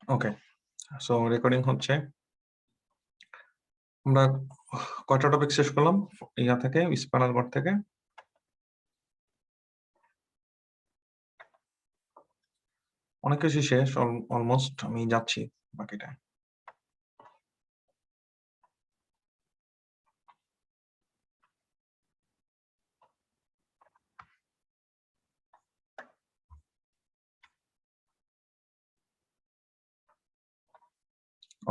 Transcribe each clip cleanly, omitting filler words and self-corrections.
ওকে, so recording হচ্ছে। আমরা কয়টা টপিক শেষ করলাম ইয়া থেকে, স্পাইনাল কর্ড থেকে? অনেক কিছু শেষ, অলমোস্ট। আমি যাচ্ছি বাকিটা।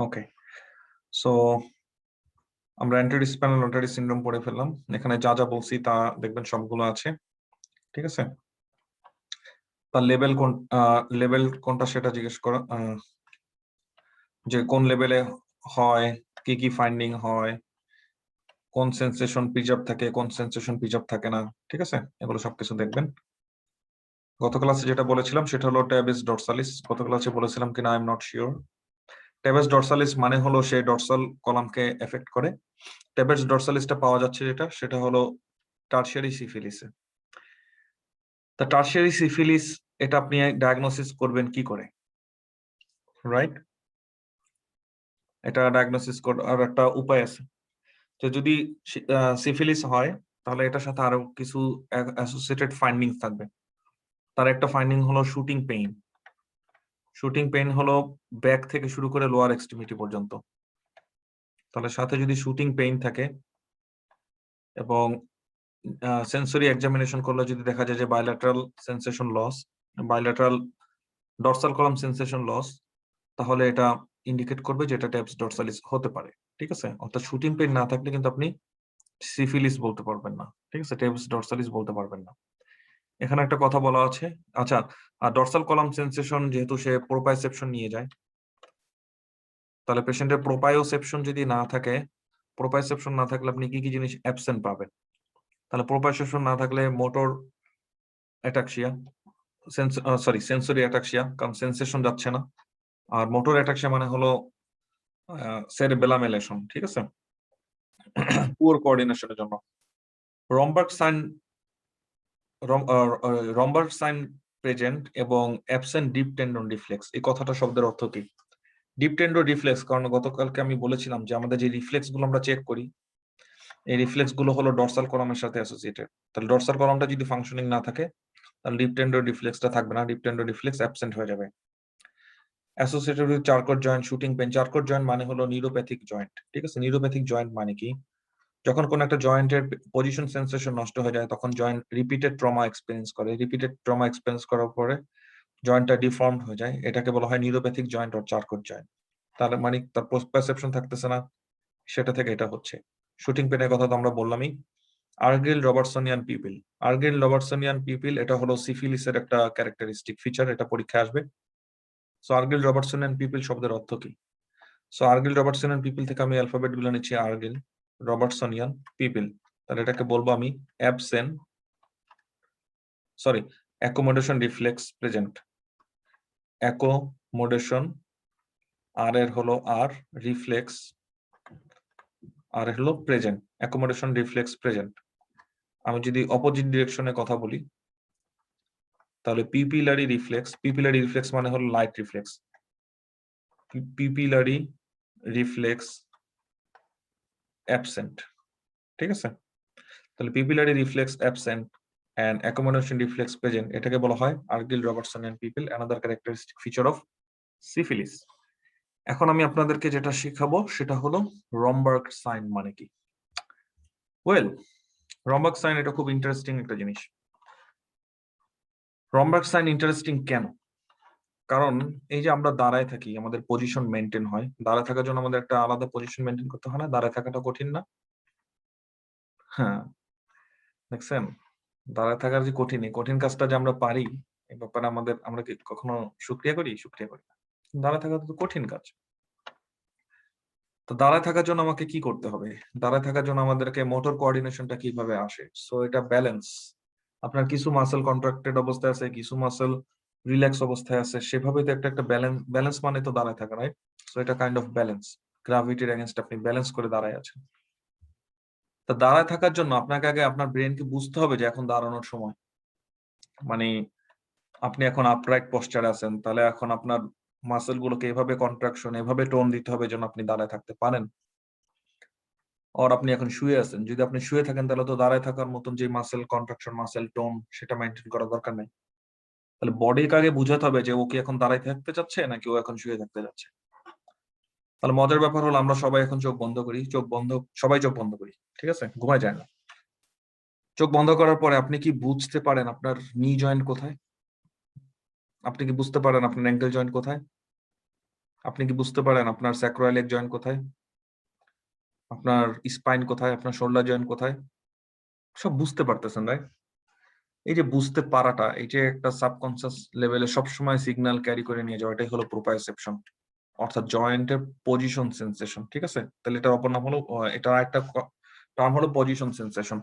ওকে, সো আমরা অ্যান্টেরিয়র স্পাইনাল রোটারি সিনড্রোম পড়ে ফেললাম। এখানে যা যা বলছি তা দেখবেন সবগুলো আছে, ঠিক আছে? তার লেভেল কোনটা সেটা জিজ্ঞেস করা, যে কোন লেভেলে হয়, কি কি ফাইন্ডিং হয়, কোন সেন্সেশন প্রিজার্ভ থাকে, কোন সেন্সেশন প্রিজার্ভ থাকে না, ঠিক আছে? এগুলো সবকিছু দেখবেন। গত ক্লাসে যেটা বলেছিলাম সেটা হলো ট্যাবিস ডরসালিস। গত ক্লাসে বলেছিলাম কিনা আই এম নট শিওর। ট্যাবিস ডরসালিস মানে হলো সে ডরসাল কলামকে এফেক্ট করে। ট্যাবিস ডরসালিসটা পাওয়া যাচ্ছে সেটা হলো টারশিয়ারি সিফিলিসে। তা টারশিয়ারি সিফিলিস এটা আপনি ডায়াগনোসিস করবেন কি করে, রাইট? এটা ডায়াগনোসিস করার একটা উপায় আছে। তো যদি সিফিলিস হয় তাহলে এটার সাথে আরো কিছু অ্যাসোসিয়েটেড ফাইন্ডিংস থাকবে। তার একটা ফাইন্ডিং হলো শুটিং পেইন। শুটিং পেইন হলো ব্যাক থেকে শুরু করে লোয়ার এক্সট্রিমিটি পর্যন্ত। তাহলে সাথে যদি শুটিং পেইন থাকে এবং সেন্সরি এক্সামিনেশন করলে যদি দেখা যায় যে bilateral sensation loss, bilateral dorsal column sensation loss, তাহলে এটা ইন্ডিকেট করবে যে এটা ট্যাবিস ডরসালিস হতে পারে, ঠিক আছে? অর্থাৎ শুটিং পেইন না থাকলে কিন্তু আপনি সিফিলিস বলতে পারবেন না, ঠিক আছে? ট্যাবিস ডরসালিস বলতে পারবেন না। এখানে একটা কথা বলা আছে, আচ্ছা, ডরসাল কলাম সেন্সেশন যেহেতু সে প্রোপাইসেপশন নিয়ে যায়, তাহলে পেশেন্টের প্রোপায়োসেপশন যদি না থাকে, প্রোপাইসেপশন না থাকলে আপনি কি কি জিনিস অ্যাবসেন্ট পাবেন? তাহলে প্রোপাইসেপশন না থাকলে মোটর অ্যাটাক্সিয়া, সেন্সরি অ্যাটাক্সিয়া, কারণ সেন্সেশন যাচ্ছে না। আর মোটর অ্যাটাক্সিয়া মানে হলো সেরেবেলাম এলেশন, ঠিক আছে? পুয়ার কোঅর্ডিনেশনের জন্য রমবার্গ সাইন, রমবার্গ সাইন প্রেজেন্ট এবং অ্যাবসেন্ট ডিপ টেন্ডন রিফ্লেক্স, এই কথাটা শব্দের অর্থ কি? ডিপ টেন্ডন রিফ্লেক্স, কারণ গতকালকে আমি বলেছিলাম যে আমাদের যে রিফ্লেক্স গুলো আমরা চেক করি, এই রিফ্লেক্স গুলো হলো ডরসাল কলামের সাথে অ্যাসোসিয়েটেড। তাহলে ডরসাল কলামটা যদি ফাংশনিং না থাকে তাহলে ডিপ টেন্ডন রিফ্লেক্সটা থাকবে না, ডিপ টেন্ডন রিফ্লেক্স অ্যাবসেন্ট হয়ে যাবে। Associated with Charcot joint, shooting pain. Charcot joint মানে হলো নিউরোপ্যাথিক জয়েন্ট, ঠিক আছে? নিউরোপ্যাথিক জয়েন্ট মানে কি? যখন কোন একটা জয়েন্টের পজিশন সেন্সেশন নষ্ট হয়ে যায় তখন জয়েন্ট রিপিটেড ট্রমা এক্সপেরিয়েন্স করে, রিপিটেড ট্রমা এক্সপেরিয়েন্স করার পরে জয়েন্টটা ডিফর্মড হয়ে যায়, এটাকে বলা হয় neuropathic joint or Charcot joint. তার মানে তার পারসেপশন থাকতেছে না, সেটা থেকে এটা হচ্ছে। শুটিং পেনের কথা তো আমরা বললামই। আর্গিল রবার্টসনিয়ান পিপিল, আর্গিল রবার্টসনিয়ান পিপিল এটা হলো সিফিলিসের একটা ক্যারেক্টারিস্টিক ফিচার, এটা পরীক্ষায় আসবে। সো আর্গিল রবার্টসনিয়ান পিপিল শব্দের অর্থ কি? সো আর্গিল রবার্টসনিয়ান পিপিল থেকে আমি অ্যালফাবেট গুলো নিচ্ছি, আর্গিল রবার্টসনিয়ান পিপিল। তাহলে এটাকে বলবো আমি অ্যাকোমোডেশন রিফ্লেক্স প্রেজেন্ট। অ্যাকোমোডেশন, আর এর হলো আর, রিফ্লেক্স আর হলো প্রেজেন্ট, অ্যাকোমোডেশন রিফ্লেক্স প্রেজেন্ট। আমি যদি অপোজিট ডিরেকশনে কথা বলি তাহলে পিপিলারি রিফ্লেক্স, পিপিলারি রিফ্লেক্স মানে হলো light reflex, pupillary reflex absent, ঠিক আছে? তাহলে pupillary reflex absent and accommodation reflex present, এটাকে বলা হয় Argyll Robertsonian pupil, another characteristic feature of syphilis। এখন আমি আপনাদেরকে যেটা শেখাবো সেটা হলো রমবার্গ সাইন মানে কি। ওয়েল, রমবার্গ সাইন এটা খুব ইন্টারেস্টিং একটা জিনিস। রমবার্গ সাইন ইন্টারেস্টিং কেন? কারণ এই যে আমরা দাঁড়ায় থাকি, আমাদের পজিশন মেনটেন হয়, দাঁড়ায় থাকার জন্য আমাদের একটা আলাদা পজিশন মেনটেন করতে হয় না? দাঁড়ায় থাকাটা কঠিন না? হ্যাঁ, দেখছেন, দাঁড়ায় থাকার যে কঠিন, এই কঠিন কাজটা যে আমরা পারি, এই ব্যাপারে আমরা কি কখনো শুকরিয়া করি? শুকরিয়া করি না। দাঁড়ায় থাকা তো কঠিন কাজ। তো দাঁড়ায় থাকার জন্য আমাকে কি করতে হবে? দাঁড়ায় থাকার জন্য আমাদেরকে মোটর কোঅর্ডিনেশনটা কিভাবে আসে? সো এটা ব্যালেন্স। আপনার কিছু মাসল কন্ট্রাক্টেড অবস্থায় আছে, কিছু মাসল রিল্যাক্স অবস্থায় আছে, সেভাবে তো একটা ব্যালেন্স, ব্যালেন্স মানে তো দাঁড়ায় থাকা, রাইট? সো এটা কাইন্ড অফ ব্যালেন্স, গ্রাভিটির এগেইনস্ট আপনি ব্যালেন্স করে দাঁড়ায় আছেন। তা দাঁড়ায় থাকার জন্য আপনাকে আগে আপনার ব্রেনকে বুঝতে হবে যে এখন দাঁড়ানোর সময়। মানে আপনি এখন আপরাইট পশ্চারে আছেন, তাহলে এখন আপনার মাসেল গুলোকে এভাবে কন্ট্রাকশন, এভাবে টোন দিতে হবে যেন আপনি দাঁড়ায় থাকতে পারেন। আর আপনি এখন শুয়ে আছেন, যদি আপনি শুয়ে থাকেন তাহলে তো দাঁড়ায় থাকার মতন যে মাসেল কন্ট্রাকশন, মাসেল টোন সেটা মেনটেন করার দরকার নেই। তাহলে বডিকে আগে বুঝাতে হবে যে ও কি এখন দাঁড়ায় থাকতে চাচ্ছে নাকি ও এখন শুয়ে থাকতে যাচ্ছে। তাহলে মজার ব্যাপার হলো আমরা সবাই এখন চোখ বন্ধ করি, সবাই চোখ বন্ধ করি, ঠিক আছে, ঘুমায় যায় না। চোখ বন্ধ করার পরে আপনি কি বুঝতে পারেন আপনার নি জয়েন্ট কোথায়? আপনি কি বুঝতে পারেন আপনার অ্যাঙ্কেল জয়েন্ট কোথায়? আপনি কি বুঝতে পারেন আপনার স্যাক্রোইলেক জয়েন্ট কোথায়? আপনার স্পাইন কোথায়? আপনার শোল্ডার জয়েন্ট কোথায়? সব বুঝতে পারতেছেন, রাইট? এই যে বুঝতে পারাটা, এই যে একটা সাবকনসিয়াস লেভেলে সবসময় সিগন্যাল ক্যারি করে নিয়ে যাওয়া, এটাই হলো প্রোপ্রায়োসেপশন, অর্থাৎ জয়েন্টের পজিশন সেন্সেশন, ঠিক আছে? তাহলে এটার অপর নাম হলো, এটা একটা টার্ম হলো পজিশন সেন্সেশন।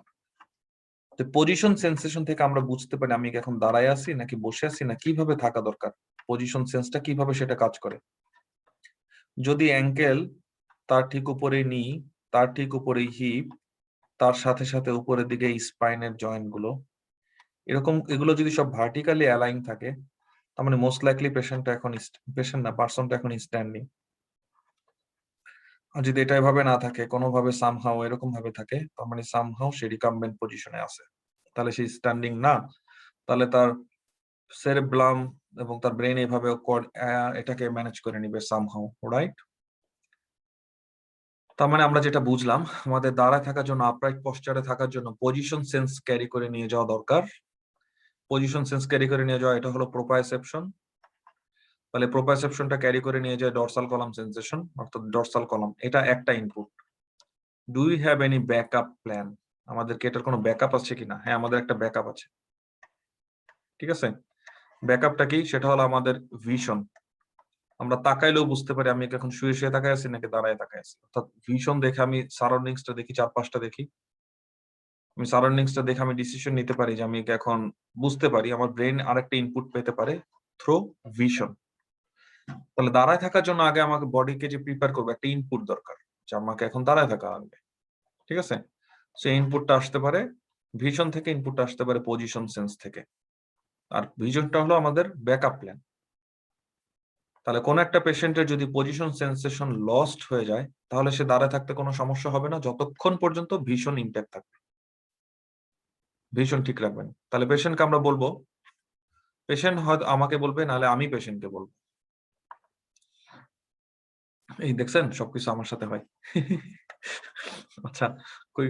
তো পজিশন সেন্সেশন থেকে আমরা বুঝতে পারি আমি কি এখন দাঁড়ায় আছি নাকি বসে আছি না কিভাবে থাকা দরকার, পজিশন সেন্সটা কিভাবে সেটা কাজ করে। যদি অ্যাঙ্কেল তার ঠিক উপরেই নি, তার ঠিক উপরেই হিপ, তার সাথে সাথে উপরের দিকে স্পাইনের জয়েন্ট গুলো এরকম, এগুলো যদি সব ভার্টিক্যালি অ্যালাইন থাকে, তার মানে মোস্ট লাইকলি পার্সনটা এখন স্ট্যান্ডিং। আর যদি এটা এভাবে না থাকে, কোনোভাবে সামহাও এরকম ভাবে থাকে, তার মানে সামহাও সে রিকাম্বেন্ট পজিশনে আছে, তাহলে সে স্ট্যান্ডিং না। তাহলে তার সেরেব্রাম এবং তার ব্রেন এভাবে এটাকে ম্যানেজ করে নিবে সামহাও, রাইট? তার মানে আমরা যেটা বুঝলাম, আমাদের দাঁড়ায় থাকার জন্য, আপরাইট পশ্চারে থাকার জন্য পজিশন সেন্স ক্যারি করে নিয়ে যাওয়া দরকার। পজিশন সেন্স ক্যারি করে নিয়ে যাওয়া, এটা হলো প্রোপ্রায়োসেপশন। তাহলে প্রোপ্রায়োসেপশনটা ক্যারি করে নিয়ে যায় ডরসাল কলাম সেন্সেশন, অর্থাৎ ডরসাল কলাম, এটা একটা input. Do you have any backup plan? আমাদেরকে এটার কোনো ব্যাকআপ আছে কিনা? হ্যাঁ, আমাদের একটা ব্যাকআপ আছে, ঠিক আছে। ব্যাকআপটা কি? সেটা হলো আমাদের ভিশন। আমরা তাকাইলেও বুঝতে পারি আমি এখন শুয়ে শুয়ে তাকাই আছি নাকি দাঁড়ায় তাকাই আছি, অর্থাৎ ভিশন দেখে আমি সারাউন্ডিংসটা দেখি, চারপাশটা দেখি। আমি সারাউন্ডিংসটা দেখে আমি ডিসিশন নিতে পারি যে আমি এখন বুঝতে পারি, আমার ব্রেন আরেকটা ইনপুট পেতে পারে থ্রু ভিশন। তাহলে দাঁড়ায় থাকার জন্য আগে আমাকে বডিকে যে প্রিপেয়ার করবে, একটা ইনপুট দরকার যে আমাকে এখন দাঁড়ায় থাকা লাগবে, ঠিক আছে। সেই ইনপুটটা আসতে পারে ভিশন থেকে, ইনপুটটা আসতে পারে পজিশন সেন্স থেকে। আর ভিশনটা হলো আমাদের ব্যাকআপ প্ল্যান। তাহলে কোন একটা পেশেন্টের যদি পজিশন সেন্সেশন লস্ট হয়ে যায়, তাহলে সে দাঁড়ায় থাকতে কোনো সমস্যা হবে না যতক্ষণ পর্যন্ত ভিশন ইনট্যাক্ট থাকবে। ভিশন ঠিক রাখবেন। তাহলে পেশেন্টকে আমরা বলবো, পেশেন্ট হয়তো আমাকে বলবে, নাহলে আমি পেশেন্টকে বলবো। এই দেখছেন, সবকিছু আমার সাথে হয়। আচ্ছা, কই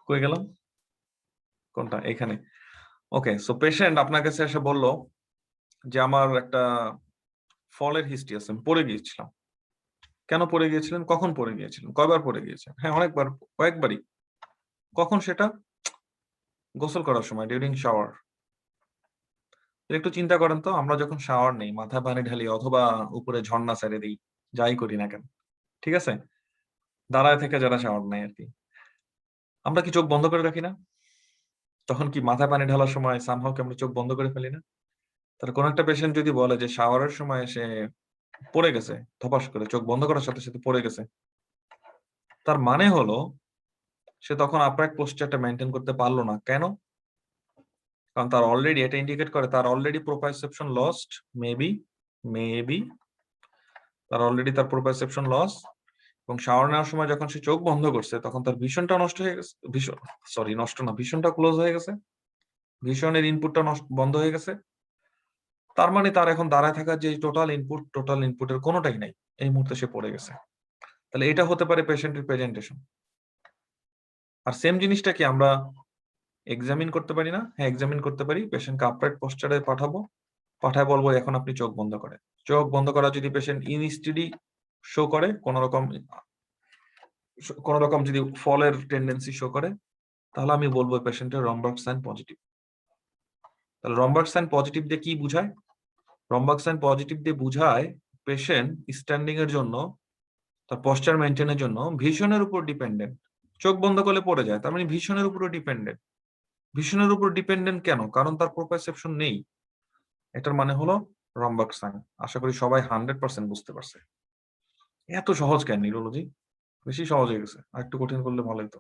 কই গেলাম? কোনটা? এখানে। ওকে, সো পেশেন্ট আপনার কাছে এসে বললো যে আমার একটা ফলের হিস্ট্রি আছে, আমি পড়ে গিয়েছিলাম। কেন পড়ে গিয়েছিলেন? কখন পড়ে গিয়েছিলেন? কয়বার পড়ে গিয়েছেন? হ্যাঁ, অনেকবার, কয়েকবারই। কখন সেটা? গোসল করার সময়, ডিউরিং শাওয়ার। একটু চিন্তা করেন তো, আমরা যখন শাওয়ার নেই, মাথায় পানি ঢালি অথবা উপরে ঝর্ণা ছেড়ে দিই, যাই করি না কেন, ঠিক আছে, দাঁড়ায় থেকে যারা শাওয়ার নেয় আর কি, আমরা কি চোখ বন্ধ করে রাখি না? তখন কি মাথায় পানি ঢালার সময় সামহাও কি আমরা চোখ বন্ধ করে ফেলি না? তাহলে কোন একটা পেশেন্ট যদি বলে যে শাওয়ারের সময় সে পড়ে গেছে, ধপাস করে চোখ বন্ধ করার সাথে সাথে পড়ে গেছে, তার মানে হলো সে তখন আপরাইট পোস্টারটা মেনটেন করতে পারলো না। কেন? কারণ তার অলরেডি, এটা ইন্ডিকেট করে তার অলরেডি প্রোপ্রায়োসেপশন লস্ট, মেবি মেবি তার অলরেডি তার প্রোপ্রায়োসেপশন লস, এবং শাওয়ার নেওয়ার সময় যখন সে চোখ বন্ধ করছে তখন তার ভিশনটা নষ্ট হয়ে গেছে, ভীষণ, সরি নষ্ট না, ভিশনটা ক্লোজ হয়ে গেছে, ভিশনের ইনপুটটা বন্ধ হয়ে গেছে। তার মানে তার এখন দাঁড়ায় থাকার যে টোটাল ইনপুটের কোনোটাই নাই, এই মুহূর্তে সে পড়ে গেছে। তাহলে এটা হতে পারে পেশেন্টের প্রেজেন্টেশন। আর সেম জিনিসটা কি আমরা এক্সামিন করতে পারি না? হ্যাঁ, এক্সামিন করতে পারি। পেশেন্টকে আপরাইট পোস্টারে পাঠাবো, পাঠায় বলবো এখন আপনি চোখ বন্ধ করেন। চোখ বন্ধ করা যদি পেশেন্ট ইনস্টেডি শো করে, কোন রকম যদি ফলের টেন্ডেন্সি শো করে, তাহলে আমি বলবো পেশেন্টের রমবার্গ সাইন পজিটিভ। তাহলে রমবার্গ সাইন পজিটিভ দিয়ে কি বুঝায়? রমবার্গ সাইন পজিটিভ দিয়ে বুঝায় পেশেন্ট স্ট্যান্ডিং এর জন্য, তার পশ্চার মেনটেনের জন্য ভিশনের উপর ডিপেন্ডেন্ট। চোখ বন্ধ করলে পড়ে যায়, তার মানে ভিশনের উপর ডিপেন্ডেন্ট। ভিশনের উপর ডিপেন্ডেন্ট কেন? কারণ তার প্রোপ্রায়োসেপশন নেই। এটার মানে হলো রমবার্গ সাইন। আশা করি সবাই 100% বুঝতে পারছে। এত সহজ কেন নিউরোলজি? বেশি সহজ হয়ে গেছে, আর একটু কঠিন করলে ভালো হতো।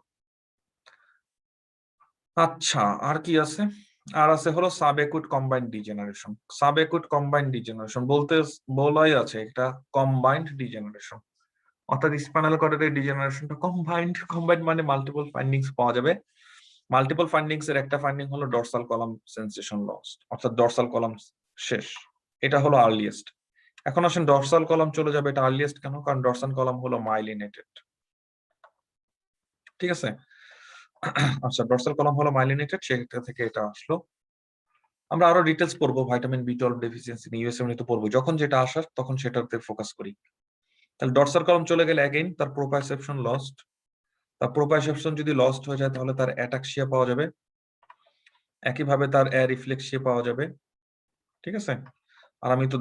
আচ্ছা, আর কি আছে? আর আছে হলো sub acute combined degeneration. Sub acute combined degeneration বলাই আছে এটা কম্বাইন্ড ডিজেনারেশন, অর্থাৎ স্পাইনাল কর্ডের ডিজেনারেশনটা কম্বাইন্ড মানে মাল্টিপল ফাইন্ডিংস পাওয়া যাবে। মাল্টিপল ফাইন্ডিংস এর একটা ফাইন্ডিং হলো ডরসাল কলাম সেন্সেশন লস্ট, অর্থাৎ ডরসাল কলাম শেষ, এটা হলো আর্লিয়েস্ট। এখন আসেন ডরসাল কলাম চলে যাবে, এটা আর্লিয়েস্ট কেন? কারণ ডরসাল কলাম হলো মাইলিনেটেড, ঠিক আছে? আচ্ছা, ডরসাল কলাম হলো মাইলিনেটেড, সেটা থেকে এটা আসলো। আমরা আরো ডিটেলস পড়বো, ভিটামিন বি12 ডেফিসিয়েন্সি নিয়ে ইউএসএম নিয়ে পড়বো, যখন যেটা আসার তখন সেটাতে ফোকাস করি। তাহলে ডরসাল কলাম চলে গেলে অ্যাগেইন তার প্রোপ্রাইসেপশন লস্ট, তার প্রোপ্রাইসেপশন যদি লস্ট হয়ে যায় তাহলে তার অ্যাটাক্সিয়া পাওয়া যাবে, একইভাবে তার রিফ্লেক্সিয়া পাওয়া যাবে, ঠিক আছে? আর আমি তো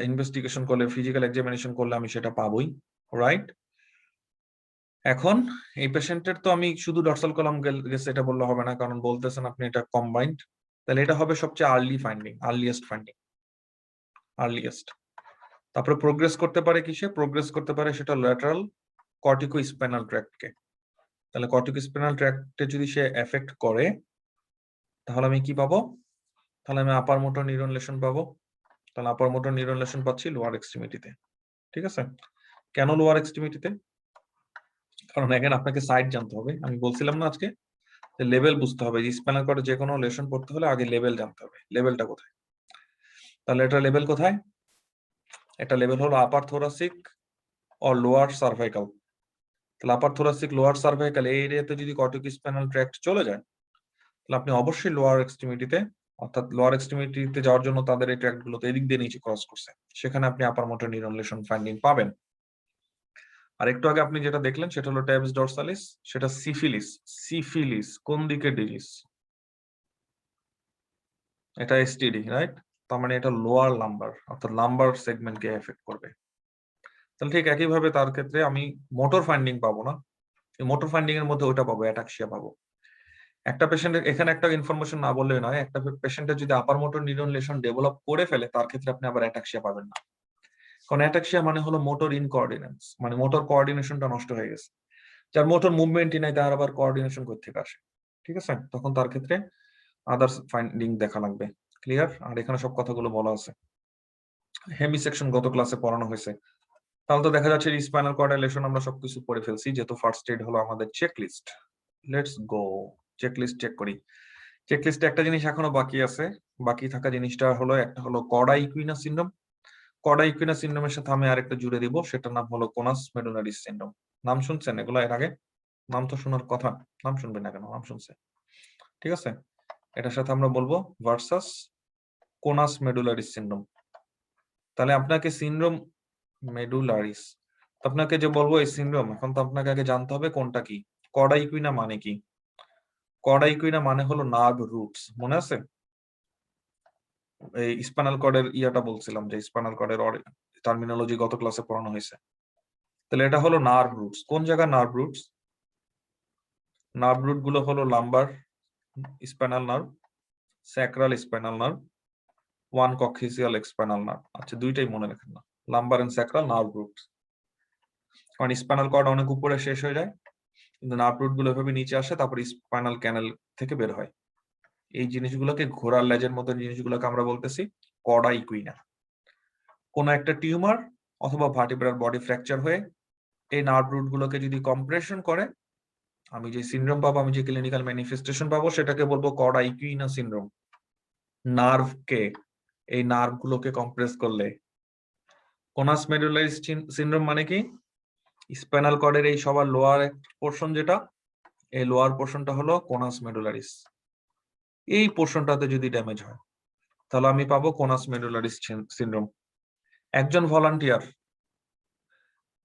ইনভেস্টিগেশন করলে, ফিজিক্যাল এক্সামিনেশন করলে আমি সেটা পাবোই, রাইট? এখন এই পেশেন্টের তো আমি শুধু ডরসাল কলাম গেছে এটা বললে হবে না, কারণ বলতেছেন আপনি এটা কম্বাইন্ড, তাহলে এটা হবে সবচেয়ে early finding, earliest finding, earliest. তারপরে প্রোগ্রেস করতে পারে কিসে? প্রোগ্রেস করতে পারে সেটা ল্যাটারাল কর্টিকো স্পাইনাল ট্র্যাক্টকে। তাহলে কর্টিকো স্পাইনাল ট্র্যাক্টে যদি সে এফেক্ট করে তাহলে আমি কি পাবো? তাহলে আমি আপার মোটর নিউরন লেশন পাবো। তাহলে আপার মোটর নিউরন লেশন পাচ্ছি লোয়ার এক্সট্রিমিটিতে, ঠিক আছে? কেন লোয়ার এক্সট্রিমিটিতে? কারণ এখানে আপনাকে সাইড জানতে হবে। আমি বলছিলাম না আজকে যে লেভেল বুঝতে হবে, যে স্পাইনাল কর্ডে যে কোনো লেশন পড়তে হলে আগে লেভেল জানতে হবে, লেভেলটা কোথায়। তাহলে এটা লেভেল কোথায়? এটা লেভেল হলো আপার থোরাসিক ও লোয়ার সার্ভাইকাল। তাহলে আপার থোরাসিক লোয়ার সার্ভাইকাল এই এরিয়াতে যদি কর্টিকো স্পাইনাল ট্র্যাক্ট চলে যায় তাহলে আপনি অবশ্যই লোয়ার এক্সট্রিমিটিতে, অর্থাৎ লোয়ার এক্সট্রিমিটিতে যাওয়ার জন্য তাদের এই ট্র্যাক্ট গুলোতে এদিক দিয়ে নিচে ক্রস করছে, সেখানে আপনি আপার মোটর নিউরন লেশন ফাইন্ডিং পাবেন। আর একটু আগে আপনি যেটা দেখলেন সেটা হলো ট্যাবস ডরসালিস, সেটা সিফিলিস। সিফিলিস কোন দিকে ডিজিজ? এটা এসটিডি, রাইট? তার মানে এটা লোয়ার লাম্বার, অর্থাৎ লাম্বার সেগমেন্টকে এফেক্ট করবে। তাহলে ঠিক একইভাবে তার ক্ষেত্রে আমি মোটর ফাইন্ডিং পাবো না, এই মোটর ফাইন্ডিং এর মধ্যে ওটা পাবো, অ্যাটাক্সিয়া পাবো। একটা পেশেন্টের এখানে একটা ইনফরমেশন না বললে নয়, একটা পেশেন্টের যদি আপার মোটর নিউরন লেশন ডেভেলপ করে ফেলে তার ক্ষেত্রে আপনি আবার অ্যাটাক্সিয়া পাবেন না। কারণ অ্যাটাক্সিয়া মানে হলো মোটর ইনকোঅর্ডিনেন্স, মানে মোটর কোঅর্ডিনেশনটা নষ্ট হয়ে গেছে। যার মোটর মুভমেন্টই নাই তার আবার কোঅর্ডিনেশন কোথা থেকে আসে, ঠিক আছে? তখন তার ক্ষেত্রে আদার্স ফাইন্ডিং দেখা লাগবে। ক্লিয়ার? আর এখানে সব কথাগুলো বলা আছে। হেমিসেকশন গত ক্লাসে পড়ানো হয়েছে। তাহলে তো দেখা যাচ্ছে স্পাইনাল কর্ড লেশন আমরা সবকিছু পড়ে ফেলছি, যেহেতু ফার্স্ট এড হলো আমাদের checklist. Let's go checklist check করি। চেকলিস্টে একটা জিনিস এখনো বাকি আছে, বাকি থাকা জিনিসটা হলো একটা হলো cauda equina syndrome. Cauda equina সিনড্রোমের সাথে আমি আরেকটা জুড়ে দিব, সেটার নাম হলো কোনাস মেডুলারিস সিনড্রোম। নাম শুনছেন এগুলো এর আগে? নাম তো শোনার কথা, নাম শুনবেন না কেন? নাম শুনছে, ঠিক আছে? এটার সাথে আমরা বলবো ভার্সাস কোনাস মেডুলারিস সিনড্রোম। তাহলে আপনাকে সিনড্রোম মেডুলারিস, আপনাকে যে বলবো এই সিনড্রোম, এখন তো আপনাকে আগে জানতে হবে কোনটা কি। কর্ডা ইকুইনা মানে কি? কর্ডা ইকুইনা মানে হলো নার্ভ রুটস, মনে আছে? এই স্পাইনাল কর্ডের ইয়াটা বলছিলাম যে স্পাইনাল কর্ডের টার্মিনোলজি গত ক্লাসে পড়ানো হয়েছে। তাহলে এটা হলো নার্ভ রুটস। কোন জায়গা নার্ভ রুটস? নার্ভ রুট গুলো হলো lumbar spinal nerve, sacral spinal nerve, one coccygeal spinal nerve. আচ্ছা, দুইটাই মনে রাখেন না, lumbar and sacral nerve roots. কারণ স্পাইনাল কর্ড অনেক উপরে শেষ হয়ে যায়, কিন্তু নার্ভ রুট গুলো এভাবে নিচে আসে, তারপর স্পাইনাল ক্যানেল থেকে বের হয়। এই জিনিসগুলোকে, ঘোড়ার লেজের মতো জিনিসগুলোকে আমরা বলতেছি কর্ডা ইকুইনা। কোন একটা টিউমার অথবা ভার্টিব্রাল বডি ফ্র্যাকচার হয়ে এই নার্ভ রুট গুলোকে যদি কম্প্রেশন করে, আমি যে সিনড্রোম পাবো, আমি যে ক্লিনিক্যাল ম্যানিফেস্টেশন পাবো, সেটাকে বলবো কর্ডা ইকুইনা সিনড্রোম। নার্ভকে, এই নার্ভ গুলোকে কম্প্রেস করলে। কোনাস মেডুলারিস সিনড্রোম মানে কি? স্পাইনাল কর্ডের এই সবার লোয়ার পোর্শন, যেটা এই লোয়ার পোর্শনটা হলো কোনাস মেডুলারিস। এই পোর্শনটাতে যদি ড্যামেজ হয় তাহলে আমি পাবো কোনাস মেডুলারিস সিনড্রোম। একজন ভলান্টিয়ার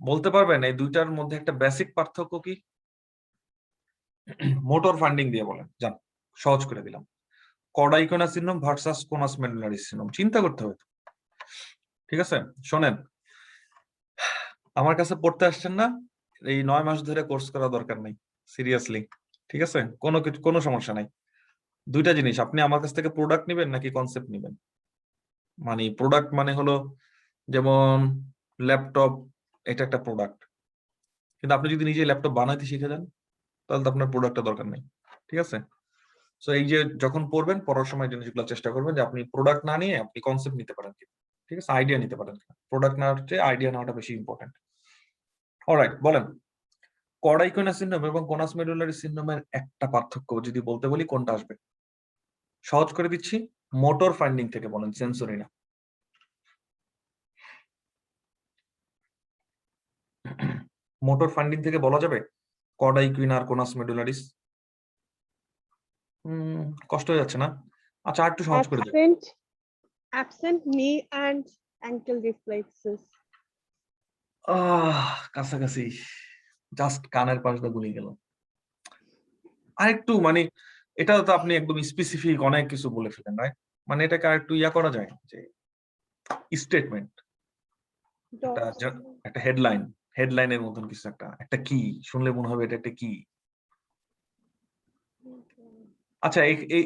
বলতে পারবেন এই দুইটার মধ্যে একটা বেসিক পার্থক্য কি? মোটর ফান্ডিং দিয়ে বলেন, যান সহজ করে দিলাম। Cauda equina syndrome versus conus medullaris syndrome, চিন্তা করতে হবে, ঠিক আছে? শোনেন, আমার কাছে পড়তে আসছেন না, এই 9 মাস ধরে কোর্স করা দরকার নেই, সিরিয়াসলি, ঠিক আছে? কোনো সমস্যা নাই। দুইটা জিনিস, আপনি আমার কাছ থেকে প্রোডাক্ট নেবেন নাকি কনসেপ্ট নেবেন? মানে প্রোডাক্ট মানে হলো যেমন ল্যাপটপ, এটা একটা প্রোডাক্ট, কিন্তু আপনি যদি নিজে ল্যাপটপ বানাইতে শিখে যান তাহলে তো আপনার প্রোডাক্টটা দরকার নেই, ঠিক আছে? সো এই যে যখন পড়বেন, পড়ার সময় জিনিসগুলো চেষ্টা করবেন যে আপনি প্রোডাক্ট না নিয়ে আপনি কনসেপ্ট নিতে পারেন কি, ঠিক আছে, আইডিয়া নিতে পারেন। প্রোডাক্ট নেওয়ার চেয়ে আইডিয়া নেওয়াটা বেশি ইম্পর্টেন্ট। অলরাইট, বলেন কর্ডাইকোনা সিনড্রোম এবং কোনাস মেডুলারি সিনড্রোমের একটা পার্থক্য যদি বলতে বলি কোনটা আসবে? সহজ করে দিচ্ছি, মোটর ফাইন্ডিং থেকে বলেন, সেন্সরি না। মোটর ফাইন্ডিং থেকে বলা যাবে কর্ডাইকুইনা আর কোনাস মেডুলারিস? কষ্ট হয়ে যাচ্ছে না? আচ্ছা আর একটু সহজ করে দেব। Absent knee and ankle reflexes. কাছাকাছি, জাস্ট কানের পাশটা গুলি গেল। আরেকটু মানে এটা তো আপনি একদম স্পেসিফিক অনেক কিছু বলে ফেলেন, রাইট? মানে এটাকে আরেকটু ইয়া করা যায় যে স্টেটমেন্ট, একটা হেডলাইনের মতন কিছু, একটা কি শুনলে মনে হবে এটা একটা কি। আচ্ছা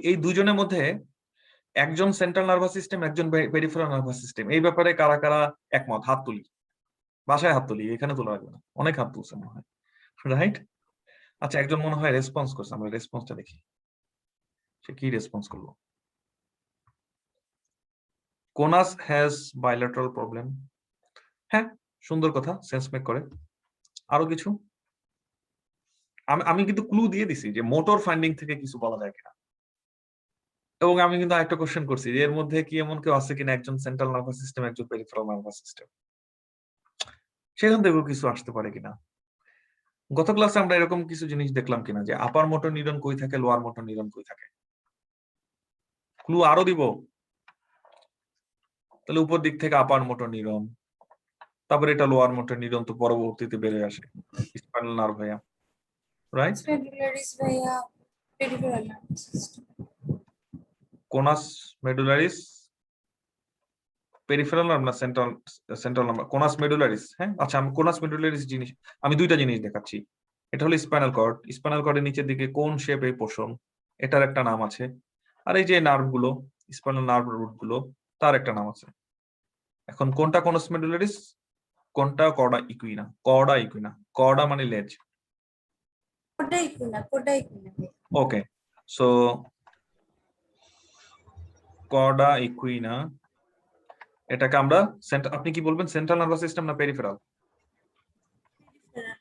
এই দুজনের মধ্যে একজন সেন্ট্রাল নার্ভাস সিস্টেম, একজন পেরিফেরাল নার্ভাস সিস্টেম, এই ব্যাপারে কারা কারা একমত? হাত তুলি, বাসায় হাত তুলি, এখানে তোলা লাগবে না, অনেক হাত তুলছে মনে হয়, রাইট? আচ্ছা একজন মনে হয় রেসপন্স করছে, আমরা রেসপন্সটা দেখি, সে কি রেসপন্স করলো। কোনাস হ্যাজ বাইলেটারাল প্রবলেম। হ্যাঁ, সুন্দর কথা, সেন্স মেক করে। আরো কিছু? আমি কিন্তু ক্লু দিয়ে দিছি যে মোটর ফাইন্ডিং থেকে কিছু বলা যায় কিনা, এবং আমি কিন্তু আরেকটা কোশ্চেন করছি যে এর মধ্যে কি এমন কেউ আছে কিনা একজন সেন্ট্রাল নার্ভাস সিস্টেম, একজন পেরিফেরাল নার্ভাস সিস্টেম, সেখান থেকেও কিছু আসতে পারে কিনা। গত ক্লাসে আমরা এরকম কিছু জিনিস দেখলাম কিনা যে আপার মোটর নিউরন কই থাকে, লোয়ার মোটর নিউরন কই থাকে। ক্লু আরো দিব, তাহলে উপর দিক থেকে আপার মোটর নিউরন, তারপরে এটা লোয়ার মোটর নিউরন, তো পরবর্তীতে বেড়ে আসে স্পাইনাল নার্ভ ভাইয়া, রাইট? মেডুলারিস ভাইয়া peripheral nervous system. Conus medullaris peripheral nerve না সেন্ট্রাল নার্ভ? কোনাস মেডুলারিস, হ্যাঁ। আচ্ছা আমি কোনাস মেডুলারিস জিনিস, আমি দুইটা জিনিস দেখাচ্ছি। এটা হলো স্পাইনাল কর্ড, স্পাইনাল কর্ডের নিচের দিকে কোন শেপ এই পোর্শন, এটার একটা নাম আছে। আর এই যে নার্ভ গুলো, স্পাইনাল নার্ভ রুট গুলো, তার একটা নাম আছে। এখন কোনটা কোনাস মেডুলারিস, কোনটা cauda equina? Cauda equina, cauda মানে লেজ। Cauda equina. Okay, so cauda equina, এটাকে আমরা আপনি কি বলবেন, সেন্ট্রাল নার্ভাস সিস্টেম না peripheral?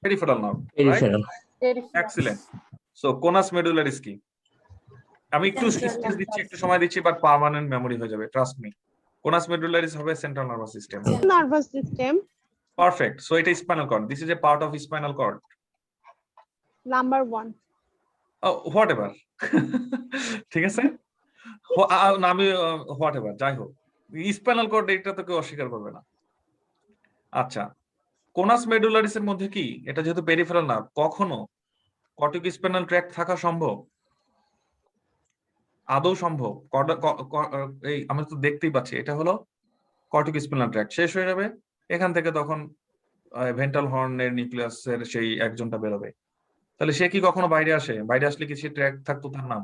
Peripheral nerve, right? Excellent. So conus medullaris কি? আমি একটু স্পেস দিচ্ছি, একটু সময় দিচ্ছি, বাট পার্মানেন্ট মেমরি হয়ে যাবে, ট্রাস্ট মি। কোনাস মেডুলারিস হবে central nervous system. Nervous system. Perfect. So এটা spinal cord, this is a part of spinal cord. Number 1. Whatever, ঠিক আছে, আমি হোয়াট এভার, যাই হোক, স্পাইনাল কর্ড এটা তো কেউ অস্বীকার করবে না। আচ্ছা, কোনাস মেডুলারিস এর মধ্যে কি, এটা যেহেতু পেরিফেরাল নার্ভ, কখনো কর্টিক স্পাইনাল ট্র্যাক্ট থাকা সম্ভব? আদৌ সম্ভব? এই আমরা তো দেখতেই পাচ্ছি, এটা হলো কর্টিক স্পাইনাল ট্র্যাক্ট, শেষ হয়ে যাবে এখান থেকে, তখন ভেন্ট্রাল হর্নের নিউক্লিয়াসের সেই একজনটা বেরোবে। তাহলে সে কি কখনো বাইরে আসে? বাইরে আসলে কি সে ট্র্যাক্ট থাকতো তার নাম?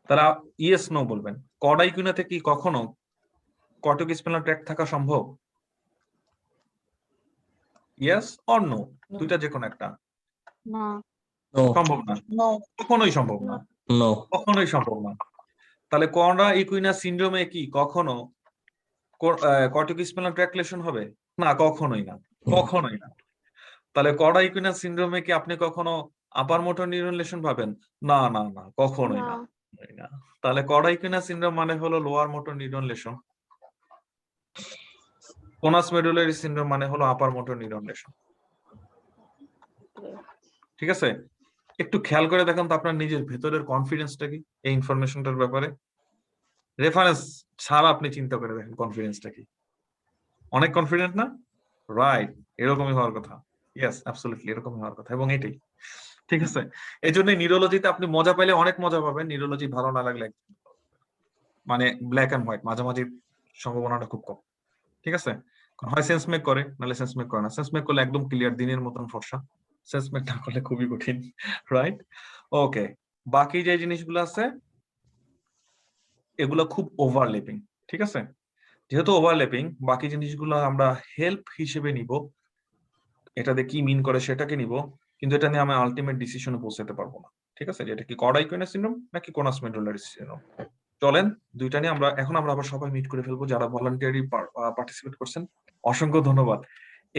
তারা ইয়েস নো বলবেন। কর্ডাইকুইনাতে কি কখনো কর্টিক স্পাইনাল ট্র্যাক্ট থাকা সম্ভব? ইয়েস অর নো, দুইটা যে কোনো একটা। No. সম্ভব না, কখনোই সম্ভব না, কখনোই সম্ভব না। তাহলে কর্ডা ইকুইনা সিনড্রোমে কি কখনো কর্টিক স্পাইনাল ট্র্যাক্ট লেশন হবে? না, কখনোই না, কখনোই না। তাহলে কর্ডা ইকুইনা সিনড্রোমে কি আপনি কখনো আপার মোটর নিউরন লেশন পাবেন? না না না, কখনোই না। তাহলে কর্ডা ইকুইনা সিনড্রোম মানে হলো lower motor neuron lesion, conus medullary syndrome মানে হলো আপার মোটর নিউরন লেশন। ঠিক আছে, একটু খেয়াল করে দেখেন তো আপনার নিজের ভেতরের কনফিডেন্সটা কি এই ইনফরমেশনটার ব্যাপারে। রেফারেন্স ছাড়া আপনি চিন্তা করে দেখেন কনফিডেন্সটা কি। অনেক কনফিডেন্ট না? রাইট, এরকমই হওয়ার কথা। ইয়েস, অ্যাবসলিউটলি এরকমই হওয়ার কথা, এবং এটাই ঠিক আছে। এই জন্য নিউরোলজিতে আপনি মজা পাইলে অনেক মজা পাবেন, নিউরোলজি ভালো না লাগলে মানে ব্ল্যাক এন্ড হোয়াইট, মাঝামাঝি সম্ভাবনাটা খুব কম। ঠিক আছে, হয় সেন্স মেক করে, নাহলে সেন্স মেক করে না। সেন্স মেক করলে একদম ক্লিয়ার, দিনের মতন ফর্সা। সেন্স মেক না করলে খুবই কঠিন, রাইট? ওকে, বাকি যে জিনিসগুলো আছে এগুলো খুব ওভারল্যাপিং, ঠিক আছে। যেহেতু ওভারল্যাপিং, বাকি জিনিসগুলো আমরা হেল্প হিসেবে নিব, এটাতে কি মিন করে সেটাকে নিব, কিন্তু এটা নিয়ে আমি আলটিমেট ডিসিশনে পৌঁছাতে পারবো না। ঠিক আছে, যেটা কি কর্ড ইকুইনাস সিনড্রোম নাকি কোনাস মেডুলারিস সিনড্রোম। চলেন দুইটা নিয়ে আমরা আবার সবাই মিট করে ফেলবো যারা ভলান্টিয়ারি পার্টিসিপেট করছেন। অসংখ্য ধন্যবাদ।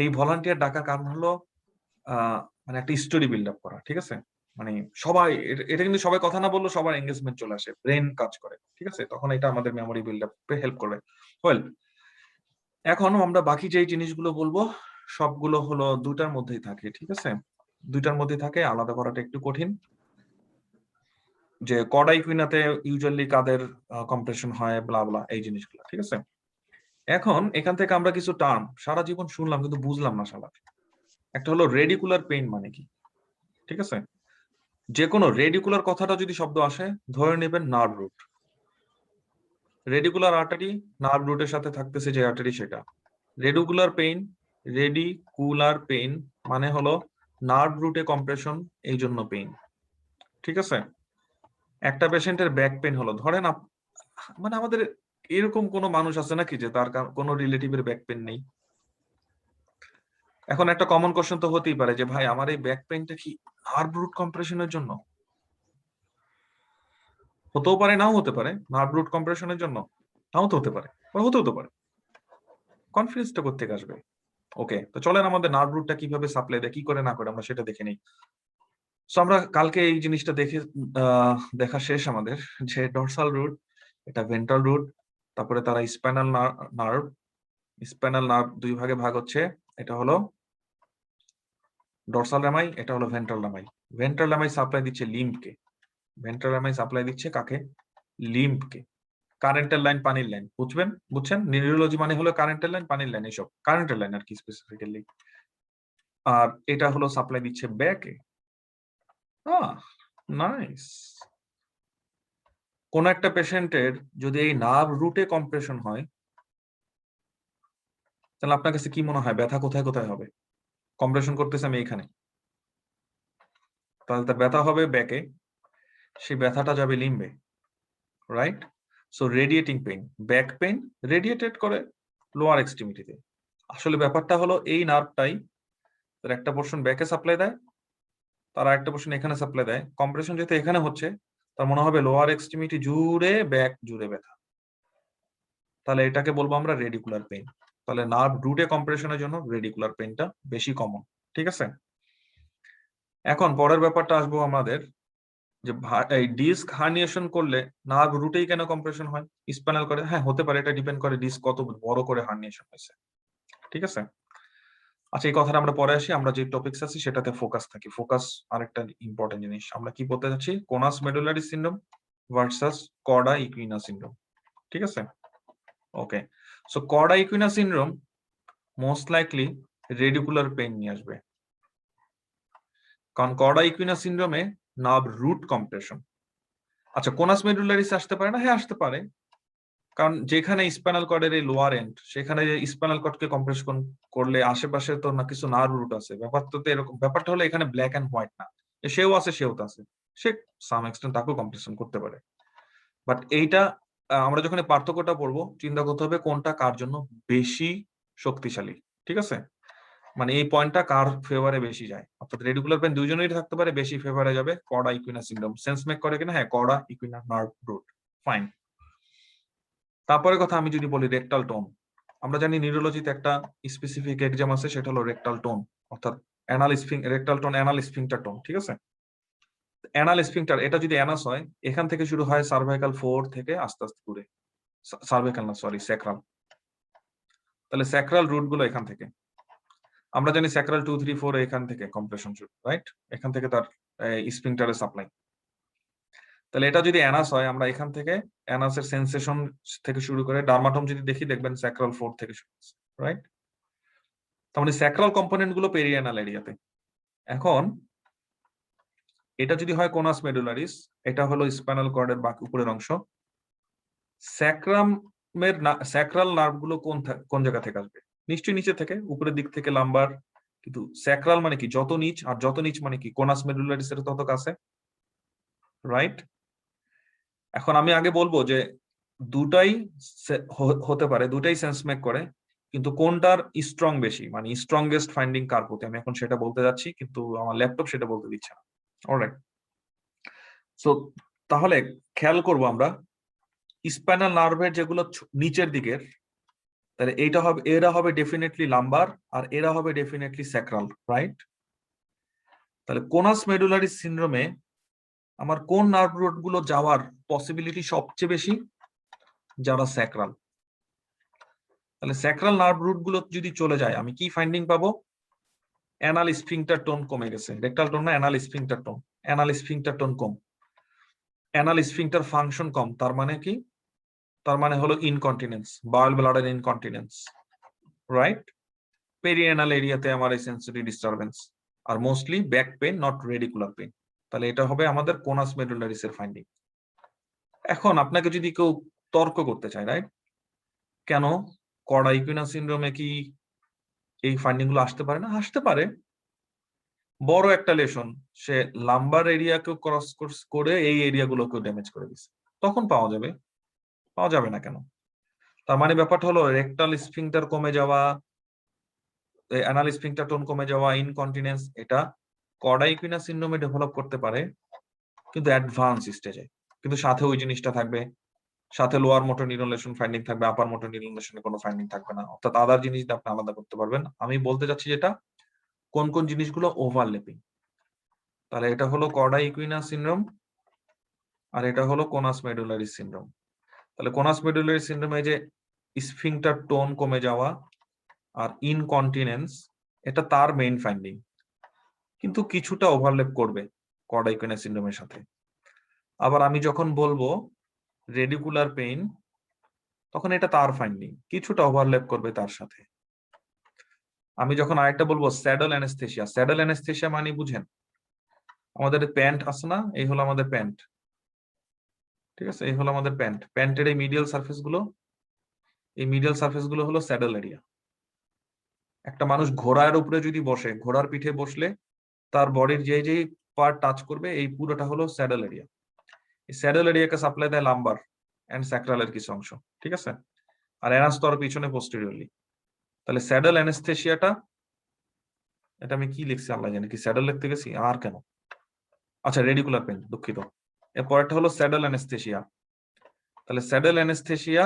এই ভলান্টিয়ার ডাকার কারণ হলো মানে একটা স্টোরি বিল্ড আপ করা, ঠিক আছে। মানে সবাই এটা কিন্তু সবাই কথা না বললেও সবার এঙ্গেজমেন্ট চলে আসে, ব্রেন কাজ করে, ঠিক আছে। তখন এটা আমাদের মেমোরি বিল্ড আপে হেল্প করবে। ওয়েল, এখন আমরা বাকি যেই জিনিসগুলো বলবো সবগুলো হলো দুটার মধ্যেই থাকে, ঠিক আছে। দুইটার মধ্যে থাকে, আলাদা করাটা একটু কঠিন। যে কর্ড ইকুইনাতে ইউজুয়ালি কাদের কম্প্রেশন হয়, ব্লা ব্লা, এই জিনিসগুলো, ঠিক আছে। এখন এখান থেকে আমরা কিছু টার্ম সারা জীবন শুনলাম কিন্তু বুঝলাম না শালা। একটা হলো রেডিকুলার পেইন মানে কি, ঠিক আছে। যে কোনো রেডিকুলার কথাটা যদি শব্দ আসে ধরে নেবেন nerve root. Radicular artery nerve রুটের সাথে থাকতেছে যে আর্টারি সেটা। রেডিকুলার পেইন মানে হলো নার্ভ রুটে কম্প্রেশন, এই জন্য পেইন, ঠিক আছে। একটা পেশেন্টের ব্যাক পেইন হলো, ধরেন মানে আমাদের এরকম কোন মানুষ আছে নাকি যে তার কোনো রিলেটিভের ব্যাক পেইন নেই। এখন একটা কমন কোশ্চেন তো হতেই পারে যে ভাই আমার এই ব্যাক পেইনটা কি নার্ভ রুট কম্প্রেশনের জন্য? হতেও পারে, নাও হতে পারে। নার্ভ রুট কম্প্রেশনের জন্য নাও তো হতে পারে, হতেও পারে। কনফিডেন্সটা কোত্থেকে আসবে? ওকে, তো চলেন আমাদের নার্ভ রুটটা কিভাবে সাপ্লাই দেয়, কি করে না করে আমরা সেটা দেখে নিই। সো আমরা কালকে এই জিনিসটা দেখা শেষ আমাদের, যে ডরসাল রুট, এটা ভেন্ট্রাল রুট, তারপরে তারা স্পাইনাল নার্ভ দুই ভাগে ভাগ হচ্ছে। এটা হলো ডরসাল রামাই, এটা হলো ventral Ramai. Ventral Ramai supply দিচ্ছে লিম্বকে, ভেন্ট্রাল রামাই সাপ্লাই দিচ্ছে কাকে? লিম্বকে। কারেন্টের লাইন, পানির লাইন, বুঝছেন? নিউরোলজি মানে হলো কারেন্টের লাইন, পানির লাইন, এইসব কারেন্টের লাইন আর কি স্পেসিফিক্যালি। আর এটা হলো সাপ্লাই দিচ্ছে ব্যাকে। নাইস। কোন একটা পেশেন্টের যদি এই নার্ভ রুটে কম্প্রেশন হয় তাহলে আপনার কাছে কি মনে হয় ব্যথা কোথায় কোথায় হবে? কম্প্রেশন করতেছে আমি এখানে, তাহলে তার ব্যথা হবে ব্যাকে, সেই ব্যথাটা যাবে লিম্বে, right? So radiating pain, back pain radiated করে লোয়ার এক্সট্রিমিটিতে। আসলে ব্যাপারটা হলো এই নার্ভটাই তার একটা পোর্শন ব্যাকে সাপ্লাই দেয়, তার একটা পোর্শন এখানে সাপ্লাই দেয়। কম্প্রেশন যেহেতু এখানে হচ্ছে, তার মনে হবে লোয়ার এক্সট্রিমিটি জুড়ে ব্যাক জুড়ে ব্যথা, তাহলে এটাকে বলবো আমরা রেডিকুলার পেইন। তাহলে নার্ভ রুটে কম্প্রেশনের জন্য রেডিকুলার পেইনটা বেশি কমন, ঠিক আছে। এখন পরের ব্যাপারটা আসবো আমাদের, যে এই ডিস্ক হার্নিয়েশন করলে নার্ভ রুটেই কেন কম্প্রেশন হয়, স্পাইনাল করে? হ্যাঁ হতে পারে, এটা ডিপেন্ড করে ডিস্ক কত বড় করে হার্নিয়েশন হয়েছে, ঠিক আছে। আচ্ছা, এই কথাটা আমরা পরে আসি, আমরা যে টপিকস আছে সেটাতে ফোকাস থাকি। ফোকাস আরেকটা ইম্পর্টেন্ট জিনিস, আমরা কি বলতে যাচ্ছি? Conus medullary syndrome versus cauda equina syndrome, ঠিক আছে। Okay, so cauda equina syndrome most likely radicular pain নিয়ে আসবে, কারণ কর্ডা ইকুইনা সিনড্রোমে নার্ভ রুট কম্প্রেশন। আচ্ছা, কোনাস মেডুলারিস আসতে পারে না? হ্যাঁ আসতে পারে, কারণ যেখানে স্পাইনাল কর্ডের এই লোয়ার এন্ড, সেখানে স্পাইনাল কর্ডকে কম্প্রেস করলে আশেপাশে তো না কিছু নার্ভ রুট আছে। ব্যাপারটা তো এরকম, ব্যাপারটা হলো এখানে ব্ল্যাক এন্ড হোয়াইট না, সেও আছে সেও তো আছে, সে সাম এক্সটেন্ট তাকেও কম্প্রেশন করতে পারে। বাট এইটা আমরা যখন পার্থক্যটা পড়বো চিন্তা করতে হবে কোনটা কার জন্য বেশি শক্তিশালী, ঠিক আছে। মানে এই পয়েন্টটা কার ফেভারে বেশি যায়, অর্থাৎ রেডিকুলার পেইন দুইজনেরই থাকতে পারে, বেশি ফেভারে যাবে cauda equina syndrome. Sense make করে কিনা? হ্যাঁ, cauda equina nerve root, fine. তারপরে কথা আমি যদি বলি রেকটাল টোন, আমরা জানি নিউরোলজিতে একটা স্পেসিফিক এক্সাম আছে, সেটা হলো রেকটাল টোন, অর্থাৎ rectal tone, anal sphincter tone, ঠিক আছে। অ্যানাল স্ফিংটার, এটা যদি অ্যানাস হয়, এখান থেকে শুরু হয় সার্ভাইকাল 4 থেকে আস্তে আস্তে ঘুরে, সার্ভাইকাল না সরি স্যাক্রাল, তাহলে স্যাক্রাল রুট গুলো এখান থেকে। আমরা জানি স্যাক্রাল 2, 3, 4 এখান থেকে কম্প্রেশন শুরু, রাইট? এখান থেকে তার স্ফিংটারের সাপ্লাই। তাহলে এটা যদি অ্যানাস হয়, আমরা এখান থেকে অ্যানাসের সেন্সেশন থেকে শুরু করে ডার্মাটম যদি দেখি, দেখবেন স্যাক্রাল 4 থেকে শুরু হচ্ছে, রাইট? তার মানে স্যাক্রাল কম্পোনেন্ট গুলো পেরিয়ানাল এরিয়াতে। এখন এটা যদি হয় কোনাস মেডুলারিস, এটা হলো স্পাইনাল কর্ডের বাকি উপরের অংশ। স্যাক্রাল নার্ভ গুলো কোন জায়গা থেকে আসবে? নিশ্চয়ই নিচে থেকে, উপরের দিক থেকে লাম্বার। কিন্তু স্যাক্রাল মানে কি? যত নিচ, আর যত নিচ মানে কি? কোনাস মেডুলারিস এর তত কাছে, রাইট? এখন আমি আগে বলবো যে দুটাই হতে পারে, দুটাই সেন্স মেক করে, কিন্তু কোনটার স্ট্রং বেশি, মানে স্ট্রংগেস্ট ফাইন্ডিং কার প্রতি, আমি এখন সেটা বলতে যাচ্ছি, কিন্তু আমার ল্যাপটপ সেটা বলতে দিচ্ছে না। অলরাইট, সো তাহলে খেয়াল করব আমরা স্পাইনাল নার্ভের যেগুলো নিচের দিকের, তাহলে এইটা হবে, এরা হবে ডেফিনেটলি লাম্বার আর এরা হবে ডেফিনেটলি স্যাক্রাল, রাইট? তাহলে কোনাস মেডুলারি সিনড্রোমে আমার কোন নার্ভ রুট গুলো যাওয়ার পসিবিলিটি সবচেয়ে বেশি? যারা স্যাক্রাল। তাহলে স্যাক্রাল নার্ভ রুট গুলো যদি চলে যায় আমি কি ফাইন্ডিং পাবো? অ্যানাল স্ফিংটার টোন কমে গেছে, রেকটাল টোন না, anal sphincter tone. Anal sphincter tone কম, অ্যানাল স্ফিংটার ফাংশন কম, তার মানে কি? তার মানে হলো incontinence, bowel bladder incontinence, right? Perianal এরিয়াতে আমার এই সেন্সরি ডিস্টারবেন্স, আর mostly back pain, not radicular pain. তাহলে এটা হবে আমাদের কোনাস মেডুলারিস এর ফাইন্ডিং। এখন আপনাকে যদি কেউ তর্ক করতে চায়, রাইট, কেন কর্ডা ইকুইনা সিনড্রোমে কি এই ফাইন্ডিং গুলো আসতে পারে না? আসতে পারে। বড় একটা লেশন, সে লাম্বার এরিয়াকেও ক্রস করে এই এরিয়াগুলোকেও ড্যামেজ করে দিচ্ছে, তখন পাওয়া যাবে। পাওয়া যাবে না কেন? তার মানে ব্যাপারটা হলো রেকটাল স্ফিংটার কমে যাওয়া, অ্যানাল স্ফিংটার টোন কমে যাওয়া, ইনকন্টিনেন্স, এটা কর্ডা ইকুইনা সিনড্রোমে ডেভেলপ করতে পারে, কিন্তু অ্যাডভান্স স্টেজে। কিন্তু সাথে ওই জিনিসটা থাকবে, সাথে lower motor neuron lesson finding থাকবে, আপার মোটর নিউরন লেশনে কোনো ফাইন্ডিং থাকবে না। অর্থাৎ আদার জিনিস আপনি আলাদা করতে পারবেন। আমি বলতে চাচ্ছি যেটা, কোন কোন জিনিসগুলো ওভারল্যাপিং। তাহলে এটা হলো কর্ডা ইকুইনা সিনড্রোম, আর এটা হলো কোনাস মেডুলারি সিনড্রোম। তাহলে কোনাস মেডুলারি সিনড্রোমে যে স্ফিংটার টোন কমে যাওয়া আর ইনকন্টিনেন্স, এটা তার মেইন ফাইন্ডিং, কিন্তু কিছুটা ওভারল্যাপ করবে কর্ডা ইকুইনা সিনড্রোমের সাথে। আবার আমি যখন বলবো রেডিকুলার পেইন, তখন এটা তার ফাইন্ডিং, কিছুটা ওভারল্যাপ করবে তার সাথে। আমি যখন আরেকটা বলবো স্যাডল অ্যানেস্থেসিয়া, স্যাডল অ্যানেস্থেসিয়া মানে বুঝেন, আমাদের প্যান্ট আছে না, এই হলো আমাদের প্যান্ট, ঠিক আছে, এই হলো আমাদের প্যান্ট। প্যান্টের এই মিডিয়াল সারফেস গুলো, এই মিডিয়াল সারফেস গুলো হলো স্যাডল এরিয়া। একটা মানুষ ঘোড়ার উপরে যদি বসে, ঘোড়ার পিঠে বসলে তার বডির যে যে পার্ট টাচ করবে, এই পুরোটা হলো স্যাডল এরিয়া। এই স্যাডল এরিয়াকে সাপ্লাই দেয় লাম্বার এন্ড স্যাক্রালের কিছু অংশ, ঠিক আছে, আর এনাস তো পিছনে পোস্টেরিয়রলি। তাহলে স্যাডল অ্যানেস্থেসিয়াটা, এটা আমি কি লিখছি আল্লাহ জানে, কি স্যাডল লিখতে গেছি আর কেন? আচ্ছা, রেডিকুলার পেইন, দুঃখিত। এরপরটা হলো স্যাডল অ্যানেস্থেসিয়া। তাহলে স্যাডল অ্যানেস্থেসিয়া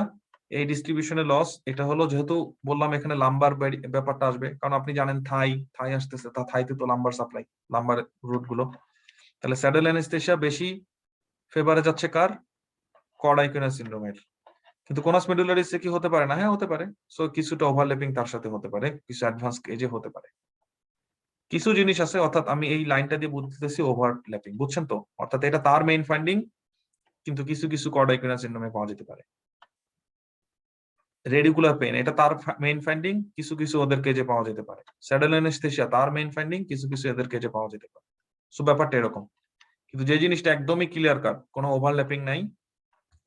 এই ডিস্ট্রিবিউশনে লস, এটা হলো যেহেতু বললাম এখানে লাম্বার ব্যাপারটা আসবে, কারণ আপনি জানেন থাই আসতেছে, তা থাইতে তো লাম্বার সাপ্লাই, লাম্বার রুট গুলো। তাহলে স্যাডল অ্যানেস্থেসিয়া বেশি ফেভারে যাচ্ছে কার? Korda equina সিনড্রোমের। কিন্তু কোনাস মেডুলারিসে কি হতে পারে না? হ্যাঁ, হতে পারে। সো কিছুটা ওভারল্যাপিং তার সাথে হতে পারে, কিছু অ্যাডভান্স এজে হতে পারে, কিছু জিনিস আছে। অর্থাৎ আমি এই লাইনটা দিয়ে বুঝতেছি ওভারল্যাপিং, বুঝছেন তো? অর্থাৎ এটা তার মেইন ফাইন্ডিং, কিন্তু কিছু কিছু কর্ডা ইকুইনা সিনড্রোমে পাওয়া যেতে পারে। রেডিকুলার পেইন, এটা তার মেইন ফাইন্ডিং, কিছু কিছু ওদের কেজে পাওয়া যেতে পারে। স্যাডল অ্যানেস্থেসিয়া তার মেইন ফাইন্ডিং, কিছু কিছু এদের কেজে পাওয়া যেতে পারে। সো ব্যাপারটা এরকম। কিন্তু যে জিনিসটা একদমই ক্লিয়ার কাট, কোনো ওভারল্যাপিং নাই,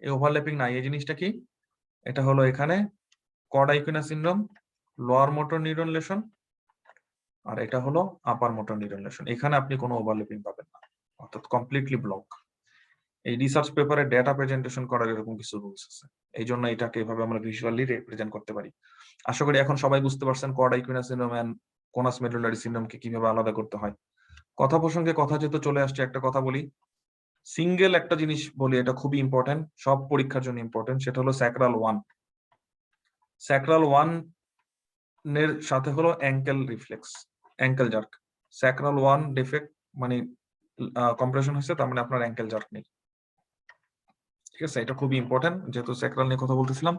এই ওভারল্যাপিং নাই, এই জিনিসটা কি? এটা হলো এখানে cauda equina syndrome, lower motor neuron lesion, আর এটা হলো আপার মোটর নিউরন লেশন। এখানে আপনি কোনো ওভারল্যাপিং পাবেন না, অর্থাৎ কমপ্লিটলি ব্লক। এই রিসার্চ পেপারে ডেটা প্রেজেন্টেশন করার এরকম কিছু রুলস আছে, এই জন্য এটাকে এভাবে আমরা ভিজুয়ালি রিপ্রেজেন্ট করতে পারি। আশা করি এখন সবাই বুঝতে পারছেন cauda equina syndrome and conus medullary সিনড্রোমকে কিভাবে আলাদা করতে হয়। কথা প্রসঙ্গে কথা যেহেতু চলে আসছে, একটা কথা বলি, সিঙ্গেল একটা জিনিস বলি, এটা খুবই ইম্পর্টেন্ট, সব পরীক্ষার জন্য ইম্পর্টেন্ট, সেটা হলো স্যাক্রাল 1। স্যাক্রাল 1 এর সাথে হলো ankle reflex, ankle jerk. Sacral 1 defect মানে কম্প্রেশন হয়েছে, তার মানে আপনার অ্যাঙ্কেল জার্ক নেই, ঠিক আছে? এটা খুবই ইম্পর্টেন্ট, যেহেতু স্যাক্রাল নিয়ে কথা বলতেছিলাম,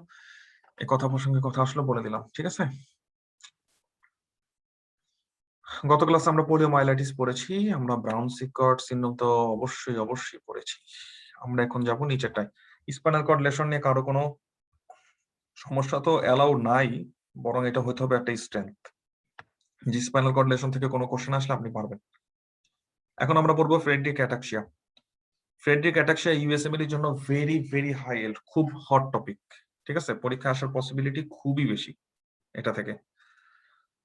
এই কথা প্রসঙ্গে কথা আসলে বলে দিলাম, ঠিক আছে? গত ক্লাসে আমরা পোলিওমাইলাইটিস পড়েছি, আমরা ব্রাউন সিকট সিনড্রোম তো অবশ্যই অবশ্যই পড়েছি। আমরা এখন যাব নিচেরটায়। স্পাইনাল কর্ড লেশন নিয়ে কারো কোনো সমস্যা তো অ্যালাউড নাই, বরং এটা হতে হবে একটা স্ট্রেংথ, যে স্পাইনাল কর্ড লেশন থেকে কোনো কোশ্চেন আসলে আপনি পারবেন। এখন আমরা পড়বো ফ্রেডরিক অ্যাটাক্সিয়া। ফ্রেডরিক অ্যাটাক্সিয়া ইউএসএমএল এর জন্য ভেরি ভেরি হাই এন্ড, খুব হট টপিক, ঠিক আছে? পরীক্ষা আসার পসিবিলিটি খুবই বেশি এটা থেকে।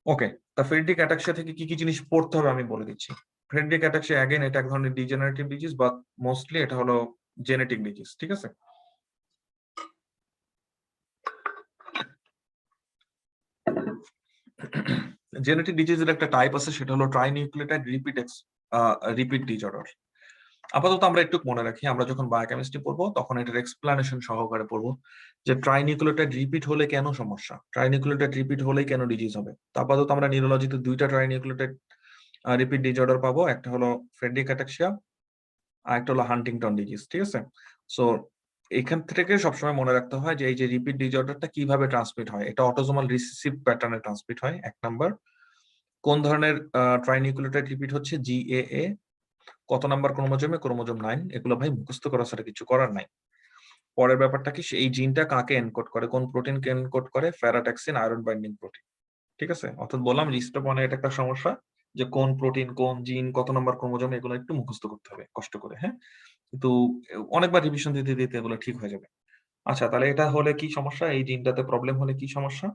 ওকে, তা ফ্রেডরিক অ্যাটাক্সিয়া থেকে কি কি জিনিস পড়তে হবে আমি বলে দিচ্ছি। ফ্রেডরিক অ্যাটাক্সিয়া অ্যাগেন এটা এক ধরনের ডিজেনারেটিভ ডিজিজ, বাট মোস্টলি এটা হলো জেনেটিক ডিজিজ, ঠিক আছে? জেনেটিক ডিজিজের একটা টাইপ আছে, সেটা হলো ট্রাইনিউক্লিওটাইড রিপিট ডিসঅর্ডার। আপাতত আমরা একটু মনে রাখি, আমরা যখন বায়োকেমিস্ট্রি পড়বো তখন এটার এক্সপ্লানেশন সহকারে পড়বো যে ট্রাইনিউক্লিওটাইড রিপিট হলে কেন সমস্যা, ট্রাইনিউক্লিওটাইড রিপিট হলেই কেন ডিজিজ হবে। তো আপাতত আমরা নিউরোলজিতে দুইটা ট্রাইনিউক্লিওটাইড রিপিট ডিসঅর্ডার পাবো, একটা হলো ফ্রেডরিক অ্যাটাক্সিয়া আর একটা হলো হান্টিংটন ডিজিজ। ঠিক আছে, সো এখান থেকে সবসময় মনে রাখতে হয় যে এই যে রিপিট ডিসঅর্ডারটা কিভাবে ট্রান্সমিট হয়, এটা অটোজোমাল রিসেসিভ প্যাটার্নে ট্রান্সমিট হয়, এক নাম্বার। কোন ধরনের ট্রাইনিউক্লিওটাইড রিপিট হচ্ছে, জিএএ, কত নাম্বার ক্রোমোজোমে, ক্রোমোজোম 9, এগুলো ভাই মুখস্থ করা ছাড়া কিছু করার নাই। পরের ব্যাপারটা কি, এই জিনটা কাকে এনকোড করে, কোন প্রোটিনকে এনকোড করে, ফেরাট্যাক্সিন আয়রন বাইন্ডিং প্রোটিন। ঠিক আছে, অর্থাৎ বললাম লিস্টটা মানে এটা একটা সমস্যা যে কোন প্রোটিন কোন জিন কত নাম্বার ক্রোমোজোমে, এগুলো একটু মুখস্থ করতে হবে কষ্ট করে, হ্যাঁ, কিন্তু অনেকবার রিভিশন দিতে দিতে এগুলো ঠিক হয়ে যাবে। আচ্ছা, তাহলে এটা হলে কি সমস্যা, এই জিনটাতে প্রবলেম হলে কি সমস্যা?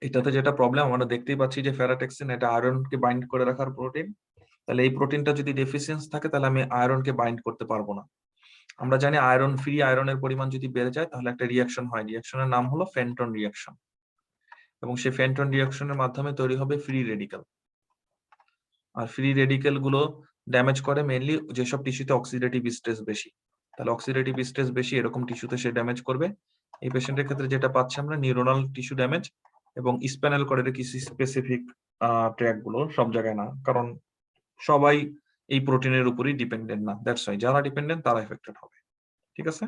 এটাতে যেটা প্রবলেম আমরা দেখতেই পাচ্ছি যে ফেরাট্যাক্সিন এটা আয়রনকে বাইন্ড করে রাখার প্রোটিন, তাহলে এই প্রোটিনটা যদি ডেফিসিয়েন্স থাকে তাহলে আমি আয়রনকে বাইন্ড করতে পারবো না। আমরা জানি আয়রন ফ্রি আয়রনের পরিমাণ যদি বেড়ে যায় তাহলে একটা রিঅ্যাকশন হয়, রিঅ্যাকশনের নাম হলো ফেন্টন রিঅ্যাকশন, এবং সেই ফেন্টন রিঅ্যাকশনের মাধ্যমে তৈরি হবে ফ্রি রেডিক্যাল। আর ফ্রি রেডিক্যাল গুলো ড্যামেজ করে মেইনলি যেসব টিস্যুতে অক্সিডেটিভ স্ট্রেস বেশি, তাহলে অক্সিডেটিভ স্ট্রেস বেশি এরকম টিস্যুতে সে ড্যামেজ করবে। এই পেশেন্টের ক্ষেত্রে যেটা পাচ্ছি আমরা নিউরোনাল টিস্যু ড্যামেজ এবং স্প্যানাল কর্ডের কিছু স্পেসিফিক ট্র্যাক গুলো, সব জায়গায় না, কারণ সবাই এই প্রোটিনের উপরই ডিপেন্ডেন্ট না, দ্যাটস ওয়াই যারা ডিপেন্ডেন্ট তারা এফেক্টেড হবে। ঠিক আছে,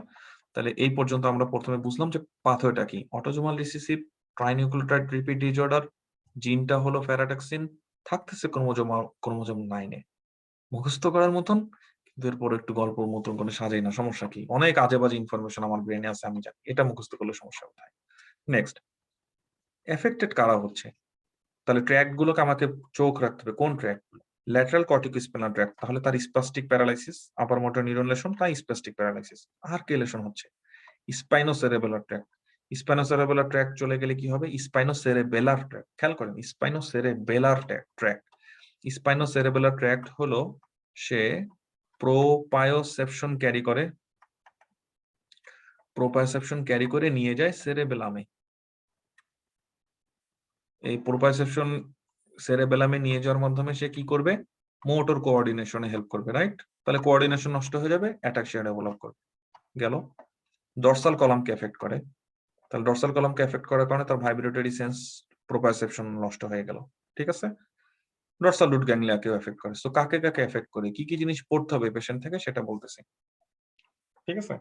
তাহলে এই পর্যন্ত আমরা প্রথমে বুঝলাম যে পাথওয়েটা কি, অটোজোমাল রিসেসিভ ট্রাইনিউক্লিওটাইড রিপিট ডিসঅর্ডার, জিনটা হলো ফেরাট্যাক্সিন, থাকতেছে ক্রোমোজোম 9 এ, মুখস্থ করার মতন, কিন্তু এরপর একটু গল্পের মতন করে সাজাই না, সমস্যা কি, অনেক আজে বাজে ইনফরমেশন আমার ব্রেনে আছে আমি জানি, এটা মুখস্থ করলে সমস্যা কোথায়। নেক্সট, এফেক্টেড কারা হচ্ছে, তাহলে ট্র্যাক গুলোকে আমাকে চোখ রাখতে হবে, কোন ট্র্যাক গুলো, ল্যাটারাল কর্টিকোস্পিনাল ট্র্যাক, তাহলে তার স্পাস্টিক প্যারালাইসিস, আপার মোটর নিউরন লেশন, তাই স্পাস্টিক প্যারালাইসিস। আর কে লেশন হচ্ছে, স্পাইনোসেরেবেলার ট্র্যাক, স্পাইনোসেরেবেলার ট্র্যাক চলে গেলে কি হবে, স্পাইনোসেরেবেলার ট্র্যাক, খেয়াল করেন স্পাইনোসেরেবেলার ট্র্যাক, স্পাইনোসেরেবেলার ট্র্যাক হলো সে প্রোপায়োসেপশন ক্যারি করে নিয়ে যায় সেরেবেলামে, এই প্রোপায়োসেপশন সেরেবেলামে নিয়ে যাওয়ার মাধ্যমে সে কি করবে, মোটর কোঅর্ডিনেশনে হেল্প করবে, রাইট, তাহলে কোঅর্ডিনেশন নষ্ট হয়ে যাবে, অ্যাটাক্সিয়া ডেভেলপ করবে। গেল, ডরসাল কলামকে এফেক্ট করে, তাহলে ডরসাল কলামকে এফেক্ট করার কারণে তার ভাইব্রেটরি সেন্স প্রোপায়োসেপশন নষ্ট হয়ে গেল। ঠিক আছে, ডরসাল রুট গ্যাংলিয়াকেও এফেক্ট করে। সো কাকে কাকে এফেক্ট করে, কি কি জিনিস পড়তে হবে পেশেন্ট থেকে সেটা বলতেছি। ঠিক আছে,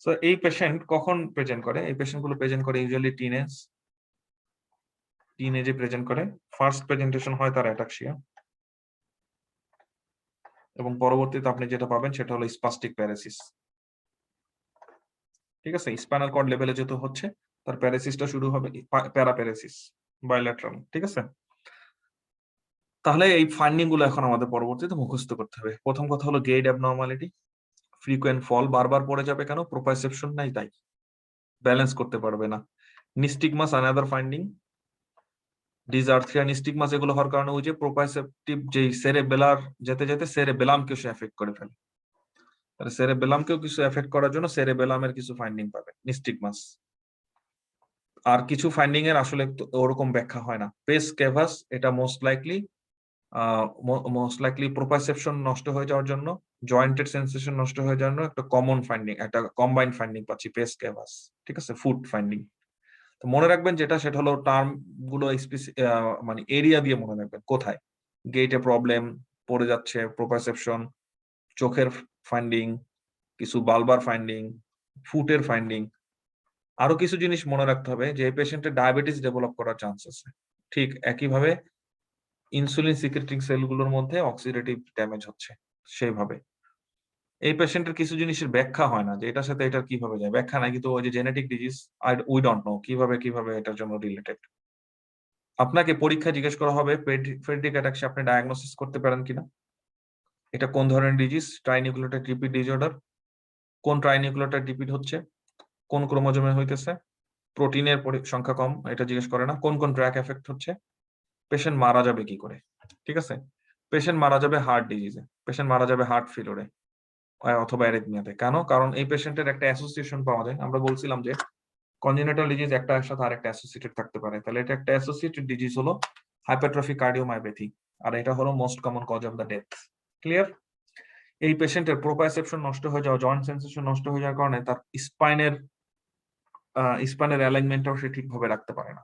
সো এই পেশেন্ট কখন প্রেজেন্ট করে, এই পেশেন্ট গুলো প্রেজেন্ট করে ইউজুয়ালি টিনেজে প্রেজেন্ট করে। ফার্স্ট প্রেজেন্টেশন হয় তার অ্যাটাক্সিয়া, এবং পরবর্তীতে আপনি যেটা পাবেন সেটা হলো স্পাস্টিক প্যারাসিস। ঠিক আছে, স্পাইনাল কর্ড লেভেলে যেহেতু হচ্ছে তার প্যারাসিসটা শুরু হবে প্যারাপ্যারাসিস বাইল্যাটারাল। ঠিক আছে, তাহলে এই ফাইন্ডিং গুলো এখন আমাদের পরবর্তীতে মুখস্থ করতে হবে। প্রথম কথা হলো গেইড অ্যাবনর্মালিটি, ফ্রিকোয়েন্ট ফল, বারবার পড়ে যাবে কেন, প্রোপায়োসেপশন নাই তাই, ব্যালেন্স করতে পারবে না। নিস্টিগমাস অ্যানাদার ফাইন্ডিং, ডিসআর্থ্রিয়া নিস্টিগমাস, এগুলো হওয়ার কারণে ওই যে প্রোপায়োসেপটিভ যেই সেরেবেলার যেতে যেতে সেরেবেলামকে সে এফেক্ট করে ফেলে, তাহলে সেরেবেলামকেও কিছু এফেক্ট করার জন্য সেরেবেলামের কিছু ফাইন্ডিং পাবে নিস্টিগমাস। আর কিছু ফাইন্ডিং এর আসলে ওরকম ব্যাখ্যা হয় না, পেস ক্যাভাস, এটা মোস্ট লাইকলি প্রোপায়োসেপশন নষ্ট হয়ে যাওয়ার জন্য, জয়েন্টেড সেন্সেশন নষ্ট হয়ে যাওয়ার জন্য একটা কমন ফাইন্ডিং, একটা কম্বাইন্ড ফাইন্ডিং পাচ্ছি, পেস ক্যাভাস। ঠিক আছে, ফুড ফাইন্ডিং। তো মনে রাখবেন যেটা সেটা হলো টার্ম গুলো মানে এরিয়া দিয়ে মনে রাখবেন, কোথায় গেটে প্রবলেম পড়ে যাচ্ছে, প্রোপায়োসেপশন, চোখের ফাইন্ডিং, কিছু বালবার ফাইন্ডিং, ফুটের ফাইন্ডিং। আরো কিছু জিনিস মনে রাখতে হবে যে এই পেশেন্টের ডায়াবেটিস ডেভেলপ করার চান্স আছে, ঠিক একইভাবে ইনসুলিন সিক্রেটিং সেলগুলোর মধ্যে অক্সিডেটিভ ড্যামেজ হচ্ছে, সেইভাবে এই পেশেন্টের কিছু জিনিসের ব্যাখ্যা হয় না যে এটার সাথে এটা কিভাবে যায়, ব্যাখ্যা নাই, কিন্তু ওই যে genetic disease we don't know কিভাবে এটার জন্য রিলেটেড। আপনাকে পরীক্ষা জিজ্ঞেস করা হবে ফ্রেডরিক অ্যাটাক্সিয়া আপনি ডায়াগনোসিস করতে পারেন কিনা, এটা কোন ধরনের ডিজিজ, ট্রাইনিউক্লিওটাইড রিপিট ডিসঅর্ডার, কোন ট্রাইনিউক্লিওটাইড রিপিট হচ্ছে, কোন ক্রোমোজোমে হইতেছে, প্রোটিনের সংখ্যা কম, এটা জিজ্ঞেস করে না, কোন কোন ট্র্যাক এফেক্ট হচ্ছে, পেশেন্ট মারা যাবে কি করে। ঠিক আছে, পেশেন্ট মারা যাবে হার্ট ডিজিজে, পেশেন্ট মারা যাবে হার্ট ফেলিওরে অথবা অ্যারিথমিয়াতে। কেন, কারণ এই পেশেন্টের একটা অ্যাসোসিয়েশন পাওয়া যায়, আমরা বলছিলাম যে কনজেনিটাল ডিজিজ একটা সাথে আরেকটা অ্যাসোসিয়েটেড থাকতে পারে, তাহলে এটা একটা অ্যাসোসিয়েটেড ডিজিজ হলো হাইপারট্রফিক কার্ডিওমায়োপ্যাথি, আর এটা হলো most common cause of the death. Clear? এই পেশেন্টের প্রোপ্রায়োসেপশন নষ্ট হয়ে যাওয়া, জয়েন্ট সেন্সেশন নষ্ট হয়ে যাওয়ার কারণে তার স্পাইনের অ্যালাইনমেন্টটাও সে ঠিকভাবে রাখতে পারে না।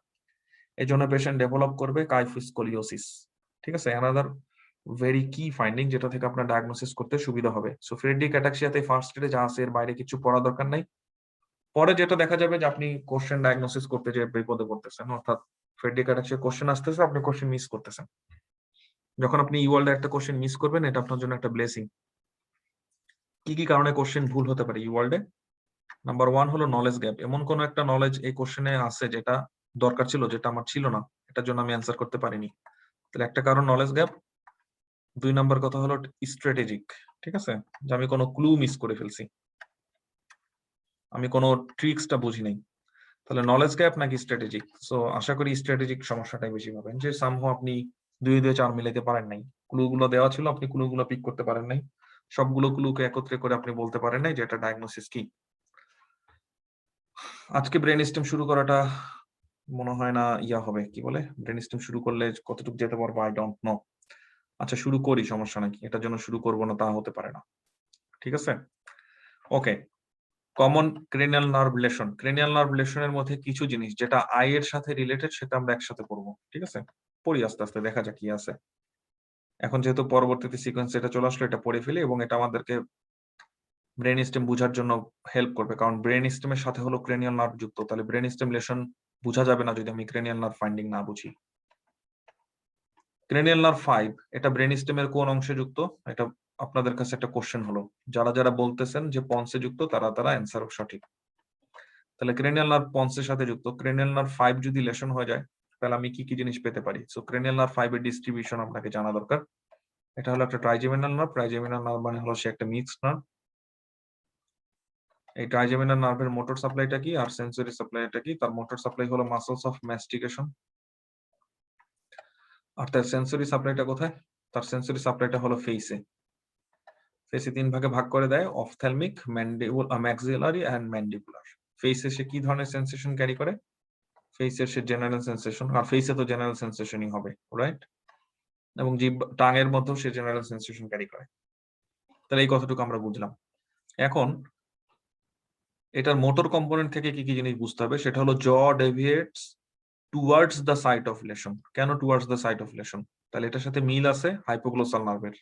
এই জন্য পেশেন্ট ডেভেলপ করবে কাইফাস স্কোলিওসিস। ঠিক আছে, অ্যানাদার ভেরি কি ফাইন্ডিং, যেটা থেকে আপনার ডায়াগনোসিস করতে সুবিধা হবে। সো ফ্রেডরিক অ্যাটাক্সিয়াতে ফার্স্ট এডে যা আছে এর বাইরে কিছু পড়া দরকার নাই। পরে যেটা দেখা যাবে যে আপনি কোশ্চেন ডায়াগনোসিস করতে যে বিপদে পড়তেছেন, অর্থাৎ ফ্রেডরিক অ্যাটাক্সিয়া কোশ্চেন আসতেছে, আপনি কোশ্চেন মিস করতেছেন। যখন আপনি ইওয়ার্ল্ডে একটা কোশ্চেন মিস করবেন, এটা আপনার জন্য একটা ব্লেসিং। কি কি কারণে কোশ্চেন ভুল হতে পারে ইওয়ার্ল্ডে? নাম্বার 1 হলো নলেজ গ্যাপ। এমন কোন একটা নলেজ এই কোশ্চেনে আছে যেটা দরকার ছিল, যেটা আমার ছিল না, এটার জন্য আমি অ্যান্সার করতে পারিনি। তাহলে একটা কারণ নলেজ গ্যাপ। 2 নাম্বার কথা হলো স্ট্র্যাটেজিক। ঠিক আছে, যে আমি কোনো ক্লু মিস করে ফেলছি, আমি কোনো ট্রিক্সটা বুঝি নাই। তাহলে নলেজ গ্যাপ নাকি স্ট্র্যাটেজিক? সো আশা করি স্ট্র্যাটেজিক সমস্যাটাই বেশি পাবেন, যে সামহাও আপনি 2 2 4 মিলাতে পারেন নাই। ক্লুগুলো দেওয়া ছিল, আপনি ক্লুগুলো পিক করতে পারেন নাই। সবগুলো ক্লুকে একত্রে করে আপনি বলতে পারেন নাই যে এটা ডায়াগনোসিস কি। আজকে ব্রেন স্টেম শুরু করাটা মনে হয় না ইয়া হবে, কি বলে, ব্রেন স্টেম শুরু করলে কতটুকু যেতে পারবো আই ডোন্ট নো। আচ্ছা শুরু করি, সমস্যা নাকি, এটার জন্য শুরু করবো না তা হতে পারে না। ঠিক আছে, okay. Common cranial nerve lesion. Cranial nerve লেশনের মধ্যে কিছু জিনিস যেটা আই এর সাথে রিলেটেড, সেটা আমরা একসাথে পড়বো। ঠিক আছে, পড়ি আস্তে আস্তে, দেখা যাক কি আছে। এখন যেহেতু পরবর্তীতে সিকোয়েন্স এটা চলে আসলো, এটা পড়ে ফেলি, এবং এটা আমাদেরকে ব্রেন স্টেম বোঝার জন্য হেল্প করবে, কারণ ব্রেন স্টেমের সাথে হলো ক্রেনিয়াল নার্ভ যুক্ত। তাহলে ব্রেন স্টেম লেশন বোঝা যাবে না যদি আমি ক্রেনিয়াল নার্ভ ফাইন্ডিং না বুঝি। ক্রেনিয়াল নার্ভ 5 এটা ব্রেন স্টেমের কোন অংশে যুক্ত? এটা আপনাদের কাছে একটা কোশ্চেন হলো। যারা যারা বলতেছেন যে পন্সে যুক্ত, তারা তারা অ্যান্সার সঠিক। তাহলে ক্রেনিয়াল নার্ভ পন্সের সাথে যুক্ত। ক্রেনিয়াল নার্ভ 5 যদি লেশন হয়ে যায়, তাহলে আমি কি কি জিনিস পেতে পারি? সো ক্রেনিয়াল নার্ভ 5 এর ডিস্ট্রিবিউশন আপনাকে জানা দরকার। এটা হলো একটা ট্রাইজেমিনাল নার্ভ। ট্রাইজেমিনাল নার্ভ মানে হলো সে একটা মিক্সড নার্ভ। এই ট্রাইজেমিনাল নার্ভের মোটর সাপ্লাইটা কি আর সেন্সরি সাপ্লাইটা কি? তার মোটর সাপ্লাই হলো মাসলস অফ ম্যাস্টিকেশন। আর তার সেন্সরি সাপ্লাইটা কোথায়? তার সেন্সরি সাপ্লাইটা হলো ফেসে। ফেসে 3 ভাগে ভাগ করে দেয়, অফথ্যালমিক, ম্যাক্সিলারি এন্ড ম্যান্ডিবুলার। ফেসে সে কি ধরনের সেন্সেশন ক্যারি করে? ফেসে সে জেনারেল সেন্সেশন, আর ফেসে তো জেনারেল সেন্সেশনই হবে, রাইট? এবং জিভ টাঙের মধ্যেও সে জেনারেল সেন্সেশন ক্যারি করে। তাহলে এই কথাটুকু আমরা বুঝলাম। এখন এটার মোটর কম্পোনেন্ট থেকে কি কি জিনিস বুঝতে হবে, সেটা হলো jaw deviates towards the site of lesion. কেন towards the site of lesion? তাহলে এটার সাথে মিল আছে হাইপোগ্লোসাল নার্ভের।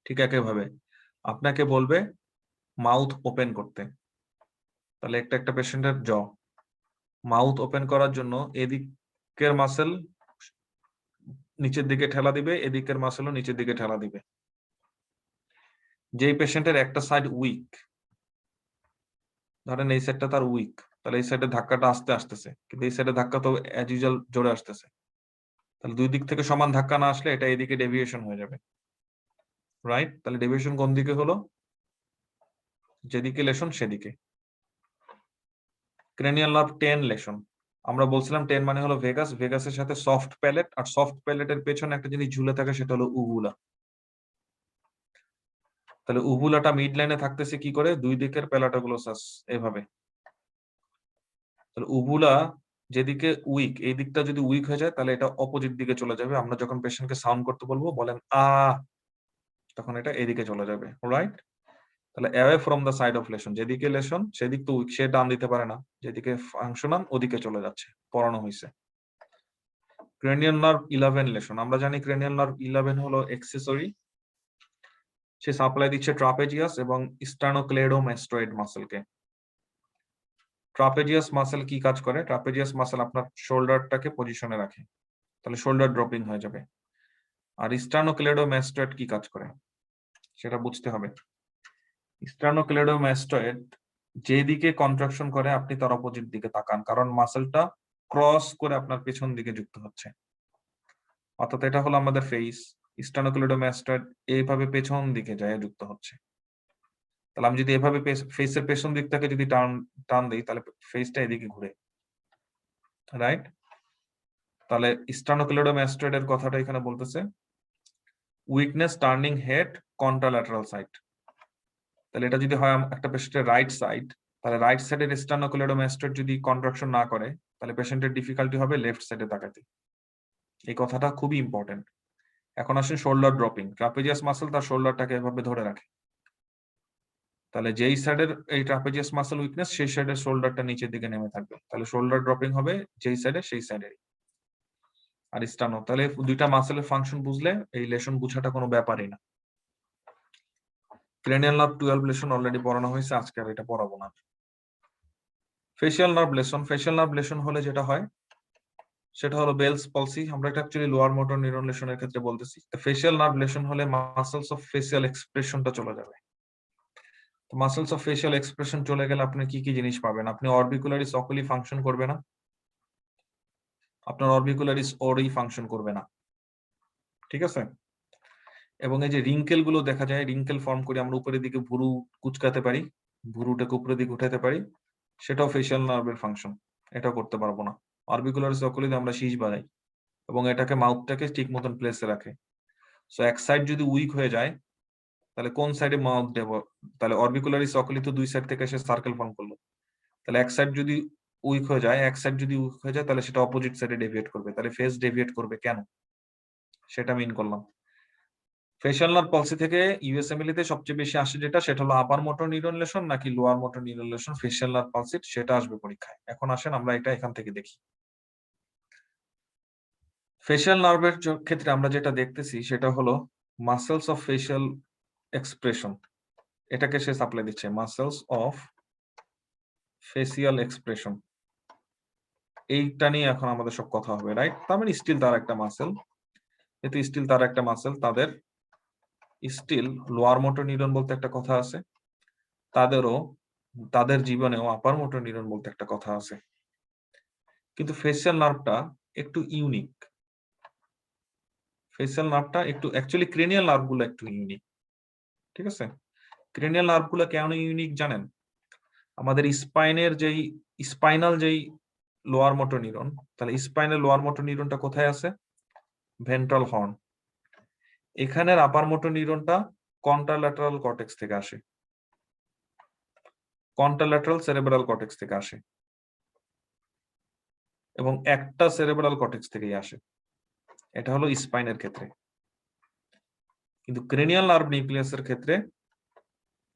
ঠিক একইভাবে আপনাকে বলবে মাউথ ওপেন করতে, তাহলে একটা একটা পেশেন্টের জ, মাউথ ওপেন করার জন্য এদিকের মাসেল নিচের দিকে ঠেলা দিবে, এদিকের মাসেলও নিচের দিকে ঠেলা দিবে। যেই পেশেন্টের একটা সাইড উইক, ধরেন এই সাইডটা তার উইক, তাহলে এই সাইডে ধাক্কাটা আস্তে আসতেছে, কিন্তু এই সাইডে ধাক্কা তো অ্যাজ ইউজুয়াল জোরে আসতেছে। তাহলে দুই দিক থেকে সমান ধাক্কা না আসলে এটা এদিকে ডেভিয়েশন হয়ে যাবে, রাইট? তাহলে ডেভিয়েশন কোন দিকে হলো? যেদিকে লেশন সেদিকে। Cranial nerve 10 lesion. আমরা বলছিলাম 10 মানে হলো ভেগাস, ভেগাসের সাথে সফট প্যালেট, আর সফট প্যালেটের পেছনে একটা জিনিস ঝুলে থাকে, সেটা হলো উভুলা। তাহলে উভুলাটা মিড লাইনে থাকতেছে কি করে? দুই দিকের প্যালাটোগ্লোসাস এভাবে। তাহলে উভুলা যেদিকে উইক, এই দিকটা যদি উইক হয়ে যায়, তাহলে এটা অপোজিট দিকে চলে যাবে। আমরা যখন পেশেন্টকে সাউন্ড করতে বলবো, বলেন আ, তখন এটা এদিকে চলে যাবে, রাইট? তাহলে away from the side of lesion, যেদিকে লেশন সেদিক তো উইক, সে ডান দিতে পারে না, যেদিকে ফাংশনাল ওদিকে চলে যাচ্ছে, পড়ানো হয়েছে। Cranial nerve 11 lesion. আমরা জানি ক্রেনিয়াল নার্ভ 11 হলো এক্সেসরি। সে সাপ্লাই দিচ্ছে ট্রাপেজিয়াস এবং স্টার্নোক্লেডোমাস্টোয়েড মাসেলকে। ট্রাপেজিয়াস মাসেল কি কাজ করে? ট্রাপেজিয়াস মাসেল আপনার শোল্ডারটাকে পজিশনে রাখে, তাহলে শোল্ডার ড্রপিং হয়ে যাবে। আর স্টার্নোক্লেডোমাস্টোয়েড কি কাজ করে সেটা বুঝতে হবে। স্টার্নোক্লেডোমাস্টোয়েড যেদিকে কন্ট্রাকশন করে আপনি তার অপোজিট দিকে তাকান, কারণ মাসেলটা ক্রস করে আপনার পেছন দিকে যুক্ত হচ্ছে। অর্থাৎ এটা হলো আমাদের ফেস, স্টার্নোক্লেডোমাস্টোয়েড এইভাবে পেছন দিকে যায় যুক্ত হচ্ছে। তাহলে আমি যদি এভাবে ফেসের পেছন দিকটাকে যদি টান দিই, তাহলে ফেসটা এদিকে ঘুরে, রাইট? তাহলে স্টার্নোক্লেডোমাস্টোয়েড এর কথাটা এখানে বলতেছে উইকনেস টার্নিং হেড কন্ট্রাল্যাটারাল সাইড। তাহলে এটা যদি হয় একটা পেশেন্টের রাইট সাইড, তাহলে রাইট সাইডের স্টার্নোক্লেডোমাস্টোয়েড যদি কন্ট্রাকশন না করে, তাহলে পেশেন্টের ডিফিকাল্টি হবে লেফট সাইডে তাকাতে। এই কথাটা খুবই ইম্পর্টেন্ট। এখন আসেন শোল্ডার ড্রপিং। ট্রাপেজিয়াস মাসল তার শোল্ডারটাকে এভাবে ধরে রাখে, তাহলে যেই সাইডের এই ট্রাপেজিয়াস মাসল উইকনেস সেই সাইডের শোল্ডারটা নিচের দিকে নেমে থাকবে, তাহলে শোল্ডার ড্রপিং হবে যেই সাইডে সেই সাইডে। আর স্টানো, তাহলে দুইটা মাসেলের ফাংশন বুঝলে এই লেশন বুঝাটা কোনো ব্যাপারই না। ক্রেনিয়াল নার্ভ 12 লেশন অলরেডি পড়ানো হয়েছে, আজকে আর এটা পড়াবো না। Facial nerve lesion, facial nerve lesion হলে যেটা হয় সেটা হলো বেলস পলসি। আমরা এটা অ্যাকচুয়ালি লোয়ার মোটর নিউরন লেশনের ক্ষেত্রে বলতেছি। ফেশিয়াল নার্ভ লেশন হলে মাসলস অফ ফেসিয়াল এক্সপ্রেশনটা চলে যাবে। তো মাসলস অফ ফেসিয়াল এক্সপ্রেশন চলে গেলে আপনি কি কি জিনিস পাবেন? আপনি অরবিকুলারিস অকুলি ফাংশন করবে না, আপনার অরবিকুলারিস ওরি ফাংশন করবে না, ঠিক আছে? এবং এই যে রিঙ্কেল গুলো দেখা যায়, রিঙ্কেল ফর্ম করে আমরা উপরের দিকে ভুরু কুচকাতে পারি, ভুরুটাকে উপরের দিকে উঠাতে পারি, সেটাও ফেশিয়াল নার্ভের ফাংশন, এটাও করতে পারবো না। অরবিকুলারিস অকুলিতে আমরা শীষ বাজাই এবং এটাকে মাউথটাকে ঠিক মতন প্লেসে রাখে। সো এক সাইড যদি উইক হয়ে যায় তাহলে কোন সাইডে মাউথ দেব? তাহলে অরবিকুলারিস অকুলি তো দুই সাইড থেকে এসে সার্কেল ফর্ম করলো, তাহলে এক সাইড যদি উইক হয়ে যায়, এক সাইড যদি উইক হয়ে যায় তাহলে সেটা অপোজিট সাইডে ডেভিয়েট করবে, তাহলে ফেস ডেভিয়েট করবে কেন, সেটা মিন করলাম। ফেশিয়াল নার্ভ পলসি থেকে ইউএসএমএল তে সবচেয়ে বেশি আসে যেটা, সেটা হলো আপার মোটর নিউরন লেশন নাকি lower motor neuron lesson facial nerve পলসি, সেটা আসবে পরীক্ষায়। এখন আসেন আমরা এটা এখান থেকে দেখি। ফেশিয়াল নার্ভের ক্ষেত্রে আমরা যেটা দেখতেছি সেটা হলো মাসেলস অফ ফেশিয়াল এক্সপ্রেশন, এটাকে সে সাপ্লাই দিচ্ছে, মাসেলস অফ ফেসিয়াল এক্সপ্রেশন। এইটা নিয়ে এখন আমাদের সব কথা হবে, রাইট? তার মানে স্টিল তার একটা মাসেল, যেহেতু স্টিল তার একটা মাসেল, তাদের স্টিল লোয়ার মোটর নিউরন বলতে একটা কথা আছে, তাদের জীবনেও আপার মোটর নিউরন বলতে একটা কথা আছে। কিন্তু ফেসিয়াল নার্ভটা একটু ইউনিক, ফেসিয়াল নার্ভটা একটু অ্যাকচুয়ালি ক্রেনিয়াল নার্ভগুলো একটু ইউনিক, ঠিক আছে? ক্রেনিয়াল নার্ভগুলো কেন ইউনিক জানেন? আমাদের স্পাইনাল যেই লোয়ার মোটর নিউরন, তাহলে স্পাইনাল লোয়ার মোটর নিউরনটা কোথায় আছে? Ventral horn. এখানের আপার মোটর নিউরনটা কন্ট্রাল্যাটারাল কর্টেক্স থেকে আসে, কন্ট্রাল্যাটারাল সেরেব্রাল কর্টেক্স থেকে আসে, এবং একটা সেরেব্রাল কর্টেক্স থেকেই আসে। এটা হলো স্পাইনের ক্ষেত্রে। কিন্তু ক্রেনিয়াল নার্ভ নিউক্লিয়াসের ক্ষেত্রে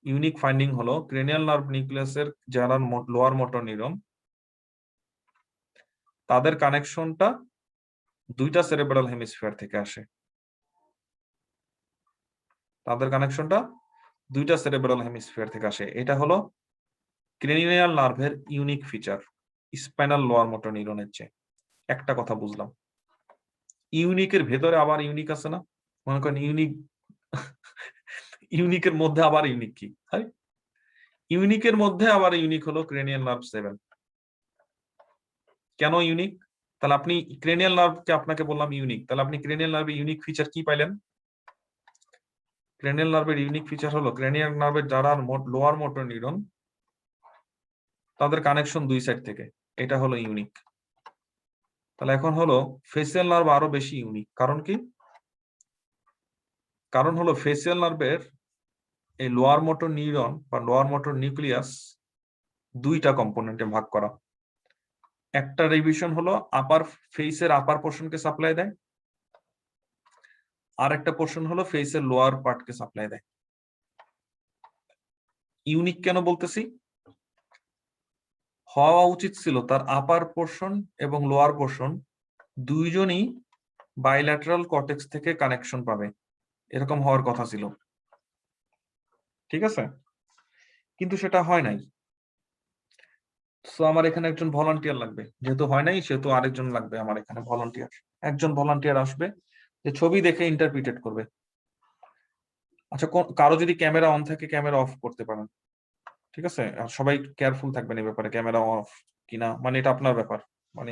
ইউনিক ফাইন্ডিং হলো ক্রেনিয়াল নার্ভ নিউক্লিয়াসের যারা লোয়ার মোটর নিউরন, তাদের কানেকশনটা দুইটা সেরেব্রাল হেমিস্ফিয়ার থেকে আসে, তাদের কানেকশনটা দুইটা সেরেব্রাল হেমিস্ফিয়ার থেকে আসে। এটা হলো ক্রেনিয়াল নার্ভের unique feature spinal lower motor নিউরনের চেয়ে। একটা কথা বুঝলাম, ইউনিকের ভেতরে আবার ইউনিক আছে না? মনে করেন ইউনিকের মধ্যে আবার ইউনিক কি? ইউনিকের মধ্যে আবার ইউনিক হলো ক্রেনিয়াল নার্ভ 7। কেন ইউনিক? তাহলে আপনি ক্রেনিয়াল নার্ভকে আপনাকে বললাম ইউনিক, তাহলে আপনি ক্রেনিয়াল নার্ভের ইউনিক ফিচার কি পাইলেন? ক্রেনিয়াল নার্ভের ইউনিক ফিচার হলো ক্রেনিয়াল নার্ভের যারা লোয়ার মোটর নিউরন, তাদের কানেকশন দুই সাইড থেকে, এটা হলো ইউনিক। তাহলে এখন হলো ফেসিয়াল নার্ভ আরো বেশি ইউনিক। কারণ কি? কারণ হলো ফেসিয়াল নার্ভের এই লোয়ার মোটর নিউরন বা লোয়ার মোটর নিউক্লিয়াস দুইটা কম্পোনেন্টে ভাগ করা। একটা রিভিশন হলো আপার ফেসের আপার পোর্শনকে সাপ্লাই দেয়, আর একটা পোর্শন হলো ফেসের লোয়ার পার্টকে সাপ্লাই দেয়। ইউনিক কেন বলতেছি? হওয়া উচিত ছিল তার আপার পোর্শন এবং লোয়ার পোর্শন দুইজনই বাইল্যাটারাল কর্টেক্স থেকে কানেকশন পাবে, এরকম হওয়ার কথা ছিল, ঠিক আছে? কিন্তু সেটা হয় নাই। সো আমার এখানে একজন ভলান্টিয়ার লাগবে, যেহেতু হয় নাই সেহেতু আরেকজন লাগবে আমার এখানে ভলান্টিয়ার। একজন ভলান্টিয়ার আসবে যে ছবি দেখে ইন্টারপ্রিটেট করবে। আচ্ছা, কারো যদি ক্যামেরা অন থাকে ক্যামেরা অফ করতে পারেন, ঠিক আছে? আর সবাই কেয়ারফুল থাকবেন এই ব্যাপারে, ক্যামেরা অফ কিনা, মানে এটা আপনার ব্যাপার। মানে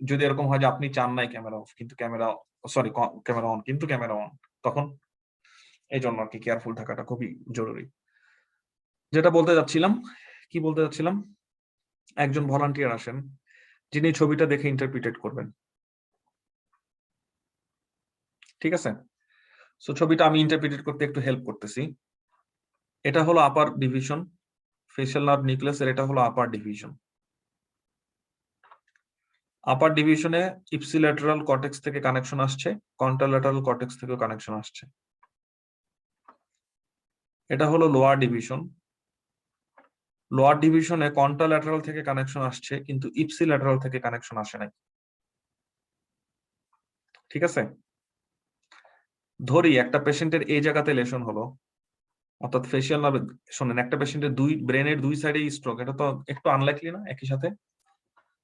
যদি এরকম হয় যে আপনি চান নাই ক্যামেরা অফ কিন্তু ক্যামেরা অন কিন্তু ক্যামেরা অন, তখন এই জন্য আর কি কেয়ারফুল থাকাটা খুবই জরুরি। যেটা বলতে যাচ্ছিলাম, কি বলতে যাচ্ছিলাম, একজন ভলান্টিয়ার আসেন যিনি ছবিটা দেখে ইন্টারপ্রিটেট করবেন, ঠিক আছে? সো ছবিটা আমি ইন্টারপ্রিটেট করতে একটু হেল্প করতেছি। এটা হলো আপার ডিভিশন, ফেশিয়াল নার্ভ নিউক্লিয়াস এর এটা হলো আপার ডিভিশন। আপার ডিভিশনে ইপসিল্যাটারাল কর্টেক্স থেকে কানেকশন আসছে, কন্ট্রাল্যাটারাল কর্টেক্স থেকেও কানেকশন আসছে। এটা হলো লোয়ার ডিভিশন। লোয়ার ডিভিশনে কন্ট্রাল্যাটারাল থেকে কানেকশন আসছে, কিন্তু ইপসিল্যাটারাল থেকে কানেকশন আসে নাই। ঠিক আছে, ধরি একটা পেশেন্টের এই জায়গাতে লেশন হলো, অর্থাৎ ফেসিয়াল নার্ভ। শোনেন, একটা পেশেন্টের ব্রেনের দুই সাইডে স্ট্রোক, এটা তো একটু আনলাইকলি না একই সাথে?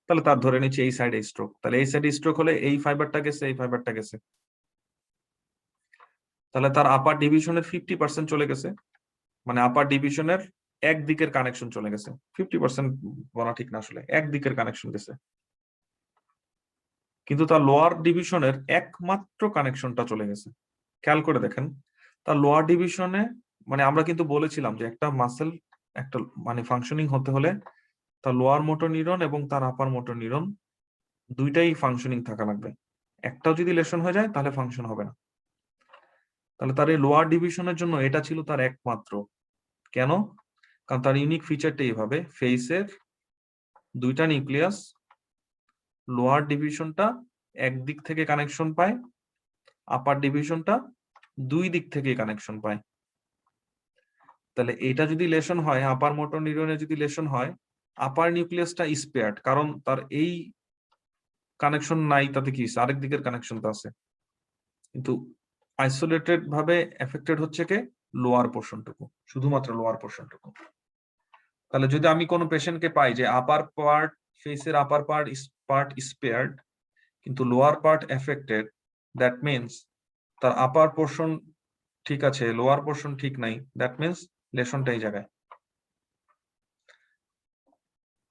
তাহলে তার ধরে নিচ্ছে এই সাইডে স্ট্রোক, তাহলে এই সাইডে স্ট্রোক হলে এই ফাইবারটা গেছে, এই ফাইবারটা গেছে, তাহলে তার আপার ডিভিশনের 50% চলে গেছে, মানে আপার ডিভিশনের একদিকের কানেকশন চলে গেছে। 50% বলা ঠিক না, আসলে একদিকের কানেকশন গেছে, কিন্তু তার লোয়ার ডিভিশনের একমাত্র কানেকশনটা চলে গেছে। খেয়াল করে দেখেন, তার লোয়ার ডিভিশনে, মানে আমরা কিন্তু বলেছিলাম যে একটা মাসেল একটা মানে ফাংশনিং হতে হলে তার লোয়ার মোটর নিউরন এবং তার আপার মোটর নিউরন দুইটাই ফাংশনিং থাকা লাগবে। একটাও যদি লেশন হয়ে যায় তাহলে ফাংশন হবে না। তাহলে তার এই লোয়ার ডিভিশনের জন্য এটা ছিল তার একমাত্র। কেন? কারণ তার ইউনিক ফিচারটা এইভাবে, ফেসের দুইটা নিউক্লিয়াস, লোয়ার ডিভিশনটা একদিক থেকে কানেকশন পায়, আপার ডিভিশনটা দুই দিক থেকে কানেকশন পায়। তাহলে এটা যদি লেশন হয়, আপার মোটর নিউরনে যদি লেশন হয়, আপার নিউক্লিয়াসটা স্পেয়ার্ড, কারণ তার এই কানেকশন নাই, তাতে কি আরেক দিকের কানেকশন তো আছে, কিন্তু আইসোলেটেড ভাবে এফেক্টেড হচ্ছে কে? লোয়ার পোর্শনটুকু, শুধুমাত্র লোয়ার পোর্শনটুকু। তাহলে যদি আমি কোনো পেশেন্টকে পাই যে আপার পার্ট, ফেসের আপার পার্ট স্পেয়ার্ড কিন্তু lower part affected, that means তার আপার পোর্শন ঠিক আছে, লোয়ার পোর্শন ঠিক নাই, দ্যাট মিনস লেশনটা এই জায়গায়।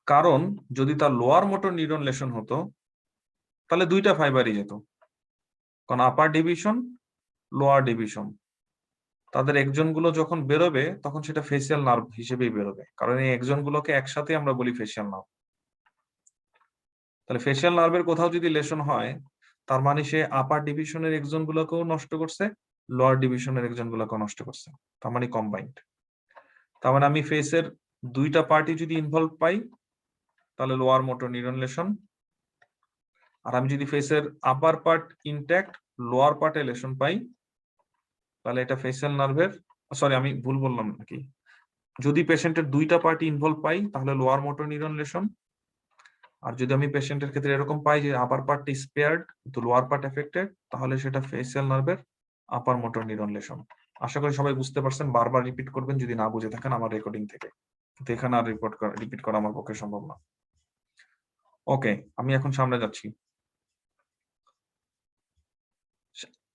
কারণ যদি তার লোয়ার মোটর নিউরন লেশন হতো তাহলে দুইটা ফাইবারই যেত, কারণ আপার ডিভিশন, লোয়ার ডিভিশন, তাদের একজন গুলো যখন বেরোবে তখন সেটা ফেসিয়াল নার্ভ হিসেবেই বেরোবে, কারণ এই একজন গুলোকে একসাথে আমরা বলি ফেসিয়াল নার্ভ। তাহলে ফেসিয়াল নার্ভের কোথাও যদি লেশন হয়, তার মানে সে আপার ডিভিশনের একজন গুলোকেও নষ্ট করছে, লোয়ার ডিভিশনের একজন গুলোকেও নষ্ট করছে, তার মানে কম্বাইন্ড। তার মানে আমি ফেসের দুইটা পার্টি যদি ইনভলভ পাই তাহলে লোয়ার মোটর নিউরন লেশন, আর আমি যদি ফেসের আপার পার্ট ইনট্যাক্ট, লোয়ার পার্টে লেশন পাই, তাহলে এটা ফেসিয়াল নার্ভের, সরি আমি ভুল বললাম নাকি, যদি পেশেন্টের দুইটা পার্টি ইনভলভ পাই তাহলে লোয়ার মোটর নিউরন লেশন, আর যদি আমি পেশেন্টের ক্ষেত্রে এরকম পাই যে আপার পার্টটা স্পেয়ার্ড কিন্তু লোয়ার পার্ট এফেক্টেড, তাহলে সেটা ফেসিয়াল নার্ভের আপার মোটর নিউরন লেশন। আশা করি সবাই বুঝতে পারছেন, বারবার রিপিট করবেন যদি না বুঝে থাকেন আমার রেকর্ডিং থেকে, কিন্তু এখানে আর রিপিট করা আমার পক্ষে সম্ভব না। ওকে, আমি এখন সামনে যাচ্ছি।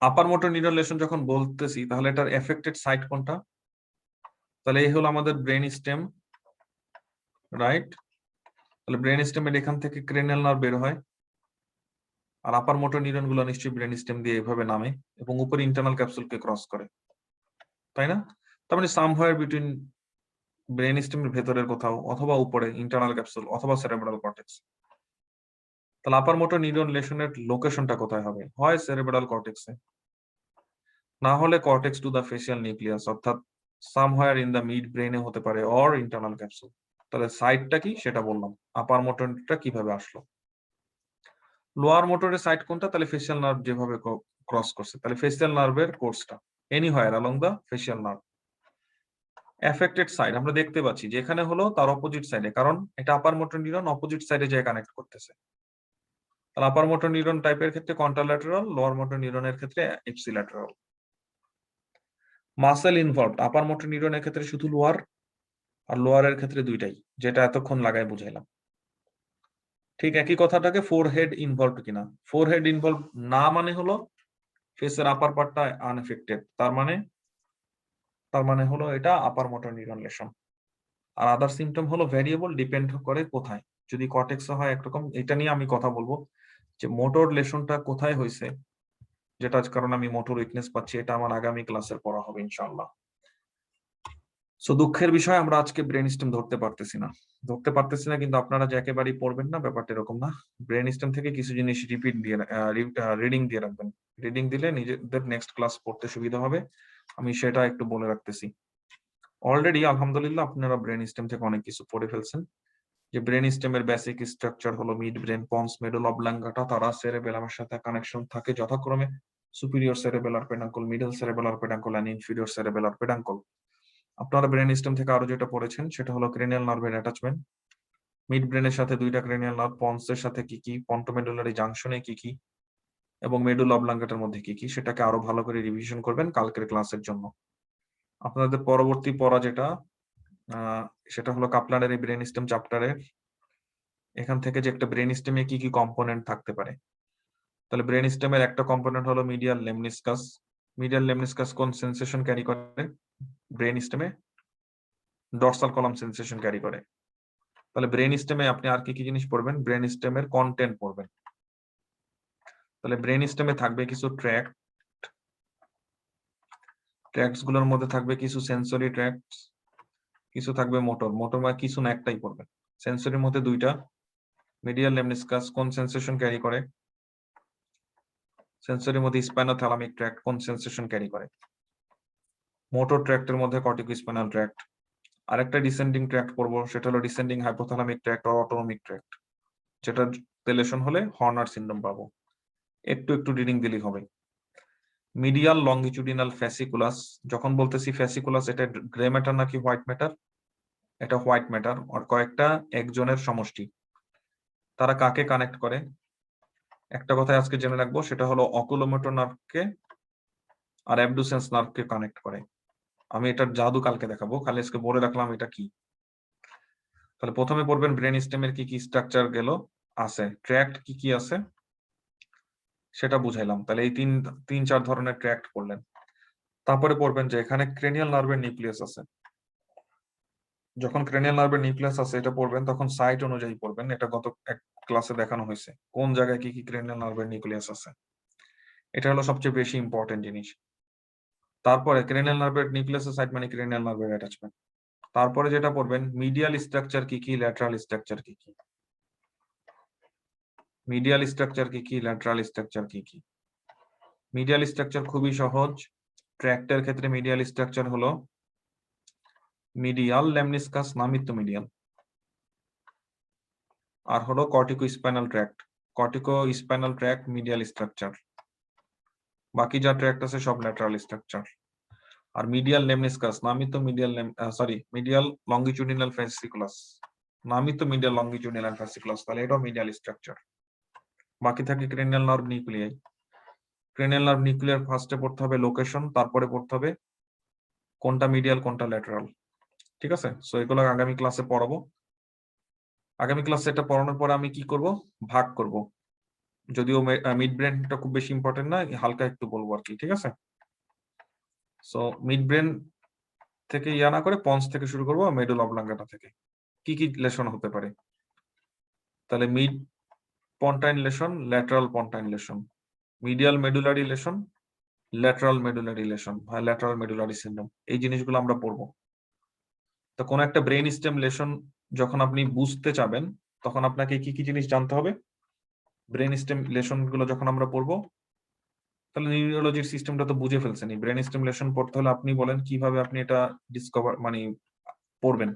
আপার মোটর নিউরন লেশন যখন বলতেছি তাহলে এটার এফেক্টেড সাইট কোনটা? তাহলে এই হলো আমাদের ব্রেন স্টেম, রাইট? তাহলে ব্রেন স্টেমের এখান থেকে ক্রেনিয়াল নার্ভ বের হয়, আর আপার মোটর নিউরন গুলো নিশ্চয়ই ব্রেন স্টেম দিয়ে এভাবে নামে এবং উপরে ইন্টারনাল ক্যাপসুলকে ক্রস করে, তাই না? তার মানে সামহায়ার বিটুইন ব্রেন স্টেমের ভেতরের কোথাও, অথবা উপরে ইন্টারনাল ক্যাপসুল, অথবা সেরেব্রাল কর্টেক্স। তাহলে আপার মোটর নিউরন লেশনের লোকেশনটা কোথায় হবে? হয় সেরেব্রাল কর্টেক্সে, না হলে cortex to the facial nucleus, অর্থাৎ সামহায়ার ইন দা মিড ব্রেনে হতে পারে, অর ইন্টারনাল ক্যাপসুল। তাহলে সাইটটা কি সেটা বললাম, আপার মোটরটা কিভাবে আসলো। লোয়ার মোটরের সাইট কোনটা? তাহলে ফেসিয়াল নার্ভ যেভাবে ক্রস করছে, তাহলে ফেসিয়াল নার্ভের কোর্সটা এনিহোয়ার অ্যালং দা ফেসিয়াল নার্ভ। এফেক্টেড সাইড আমরা দেখতে পাচ্ছি যেখানে হলো তার অপোজিট সাইডে, কারণ এটা আপার মোটর নিউরন অপোজিট সাইডে যায় কানেক্ট করতেছে। তাহলে আপার মোটর নিউরন টাইপের ক্ষেত্রে কন্ট্রাল্যাটারাল, লোয়ার মোটর নিউরনের ক্ষেত্রে ইপসিল্যাটারাল। মাসেল ইনভলভড, আপার মোটর নিউরনের ক্ষেত্রে শুধু লোয়ার, আর লোয়ারের ক্ষেত্রে দুইটাই, যেটা এতক্ষণ লাগাই বুঝাইলাম। ঠিক একই কথাটাকে ফোরহেড ইনভলভ কিনা, ফোরহেড ইনভলভ না মানে হলো ফেসের আপার পার্টটা আনএফেক্টেড, তার মানে হলো এটা আপার মোটর নিউরন লেশন। আর আদার সিমটম হলো ভ্যারিয়েবল, ডিপেন্ড করে কোথায়। যদি কর্টেক্স হয় একরকম, এটা নিয়ে আমি কথা বলবো যে মোটর লেশনটা কোথায় হয়েছে, যেটার কারণে আমি মোটর উইকনেস পাচ্ছি, এটা আমার আগামী ক্লাসের পড়া হবে ইনশাআল্লাহ। সো দুঃখের বিষয় আমরা আজকে ব্রেন স্টেম ধরতে পারতেছি না, কিন্তু আপনারা যে একেবারেই পড়বেন না ব্যাপারটা এরকম না। ব্রেন স্টেম থেকে কিছু জিনিস রিপিট দিয়ে রিডিং দিয়ে রাখবেন, রিডিং দিলে নিজেদের নেক্সট ক্লাস পড়তে সুবিধা হবে, আমি সেটা একটু বলে রাখতেছি। অলরেডি আলহামদুলিল্লাহ আপনারা ব্রেন স্টেম থেকে অনেক কিছু পড়ে ফেলছেন, যে ব্রেন স্টেমের বেসিক স্ট্রাকচার হলো mid brain, ponds, medulla oblongata, তারা সেরেবেলামের সাথে কানেকশন থাকে যথাক্রমে সুপিরিয়র সেরেবেলার পেডাঙ্কল, মিডল সেরেবেলার পেডাঙ্কল এন্ড ইনফিরিয়র সেরেবেলার পেডাঙ্কল। আপনারা ব্রেন স্টেম থেকে আরো যেটা পড়েছেন সেটা হলো ক্রেনিয়াল নার্ভের অ্যাটাচমেন্ট। মিড ব্রেনের সাথে দুইটা ক্রেনিয়াল নার্ভ, পন্সের সাথে কি কি, পন্টোমেডুলারি জাংশনে কি কি, এবং মেডুলা অবলাঙ্গাটার মধ্যে কি কি, সেটাকে আরো ভালো করে রিভিশন করবেন কালকের ক্লাসের জন্য। আপনাদের পরবর্তী পড়া যেটা সেটা হলো কাপলারের এই ব্রেন স্টেম চ্যাপ্টারের, এখান থেকে যে একটা ব্রেন স্টেমে কি কি কম্পোনেন্ট থাকতে পারে। তাহলে ব্রেন স্টেমের একটা কম্পোনেন্ট হলো মিডিয়াল লেমনিসকাস। মিডিয়াল লেমনিসকাস কোন সেন্সেশন ক্যারি করে? ব্রেন স্টেমে ডর্সাল কলাম সেন্সেশন ক্যারি করে। তাহলে ব্রেন স্টেমে আপনি আর কি কি জিনিস পড়বেন? ব্রেন স্টেমের কন্টেন্ট পড়বেন। তাহলে ব্রেন স্টেমে থাকবে কিছু ট্র্যাক্ট, ট্র্যাক্টস গুলোর মধ্যে থাকবে কিছু সেন্সরি ট্র্যাক্টস, কিছু থাকবে মোটর। মোটর মানে কিছু না একটাই পড়বেন। সেন্সরির মধ্যে দুইটা, মিডিয়াল লেমনিসকাস কোন সেন্সেশন ক্যারি করে? সেন্সরির মধ্যে স্পাইনোথ্যালামিক ট্র্যাক্ট কোন সেন্সেশন ক্যারি করে? মোটর ট্র্যাক্টের মধ্যে কর্টিকোস্পাইনাল ট্র্যাক্ট। আরেকটা ডিসেন্ডিং ট্র্যাক্ট পড়বো, সেটা হলো descending hypothalamic tract or autonomic tract, যেটা রিলেশন হলে হর্নার সিনড্রোম পাবো। একটু একটু রিডিং দিলেই হবে। মিডিয়াল লঙ্গিচুডিনাল ফ্যাসিকুলাস, যখন বলতেছি ফ্যাসিকুলাস, এটা গ্রে ম্যাটার নাকি হোয়াইট ম্যাটার? এটা হোয়াইট ম্যাটার, আর কয়েকটা একজনের সমষ্টি। তারা কাকে কানেক্ট করে? একটা কথা আজকে জেনে রাখবো, সেটা হলো অকুলোমোটর নার্ভকে আর অ্যাবডুসেন্স নার্ভকে কানেক্ট করে। আমি এটার জাদু কালকে দেখাবো, খালি আজকে বলে রাখলাম এটা কি। তাহলে প্রথমে পড়বেন ব্রেন স্টেমের কি কি স্ট্রাকচার গেল আছে, ট্র্যাক্ট কি কি আছে সেটা বুঝাইলাম। তাহলে এই তিন চার ধরনের ট্র্যাক্ট পড়লেন। তারপরে পড়বেন যে এখানে ক্রেনিয়াল নার্ভের নিউক্লিয়াস আছে। যখন ক্রেনিয়াল নার্ভের নিউক্লিয়াস আছে এটা পড়বেন, তখন সাইট অনুযায়ী পড়বেন। এটা গত এক ক্লাসে দেখানো হয়েছে কোন জায়গায় কি কি ক্রেনিয়াল নার্ভের নিউক্লিয়াস আছে। এটা হলো সবচেয়ে বেশি ইম্পর্টেন্ট জিনিস। তারপরে ক্রেনিয়াল নার্ভের নিউক্লিয়াসের সাইট মানে ক্রেনিয়াল নার্ভের অ্যাটাচমেন্ট। তারপরে যেটা পড়বেন, মিডিয়াল স্ট্রাকচার কি কি, ল্যাটারাল স্ট্রাকচার কি কি। মিডিয়াল স্ট্রাকচার কি কি, ল্যাটারাল স্ট্রাকচার কি কি। মিডিয়াল স্ট্রাকচার খুবই সহজ। ট্র্যাক্টের ক্ষেত্রে মিডিয়াল স্ট্রাকচার হলো মিডিয়াল লেমনিসকাস, নামই তো মিডিয়াল, আর হলো cortico spinal tract. Cortico spinal tract medial structure, বাকি যা ট্র্যাক্ট আছে সব ল্যাটারাল স্ট্রাকচার। আর মিডিয়াল লেমনিসকাস নামই তো মিডিয়াল, মিডিয়াল লঙ্গিচুডিনাল ফ্যাসিকুলাস, নামই তো মিডিয়াল লঙ্গিচুডিনাল ফ্যাসিকুলাস, তাহলে এটাও মিডিয়াল স্ট্রাকচার। বাকি থাকে cranial nerve nuclei. Cranial nerve nuclear ফার্স্টে পড়তে হবে লোকেশন, তারপরে পড়তে হবে কোনটা মিডিয়াল কোনটা ল্যাটারাল। ঠিক আছে, সো এগুলো আগামী ক্লাসে পড়াবো। আগামী ক্লাসে এটা পড়ানোর পরে আমি কি করব, ভাগ করব। যদিও মিড ব্রেনটা খুব বেশি ইম্পর্টেন্ট না, হালকা একটু বলবো আর কি। ঠিক আছে, সো মিড ব্রেন থেকে ইয়া না করে পন্স থেকে শুরু করবো, মেডুলা অবলাঙ্গাটা থেকে কি কি লেশন হতে পারে। তাহলে mid pontine lesion, lateral pontine lesion, medial medullary lesion, lateral medullary lesion বা ল্যাটারাল মেডুলারি সিনড্রোম, এই জিনিসগুলো আমরা পড়বো। তো কোন একটা ব্রেন স্টেম লেশন যখন আপনি বুঝতে চাবেন, তখন আপনাকে কি কি জিনিস জানতে হবে? ব্রেন স্টেম লেশন গুলো যখন আমরা পড়বো, তাহলে নিউরোলজির সিস্টেমটা তো বুঝে ফেলছেন। এই ব্রেন স্টেম লেশন পড়তে হলে আপনি বলেন কিভাবে আপনি এটা ডিসকভার মানে পড়বেন।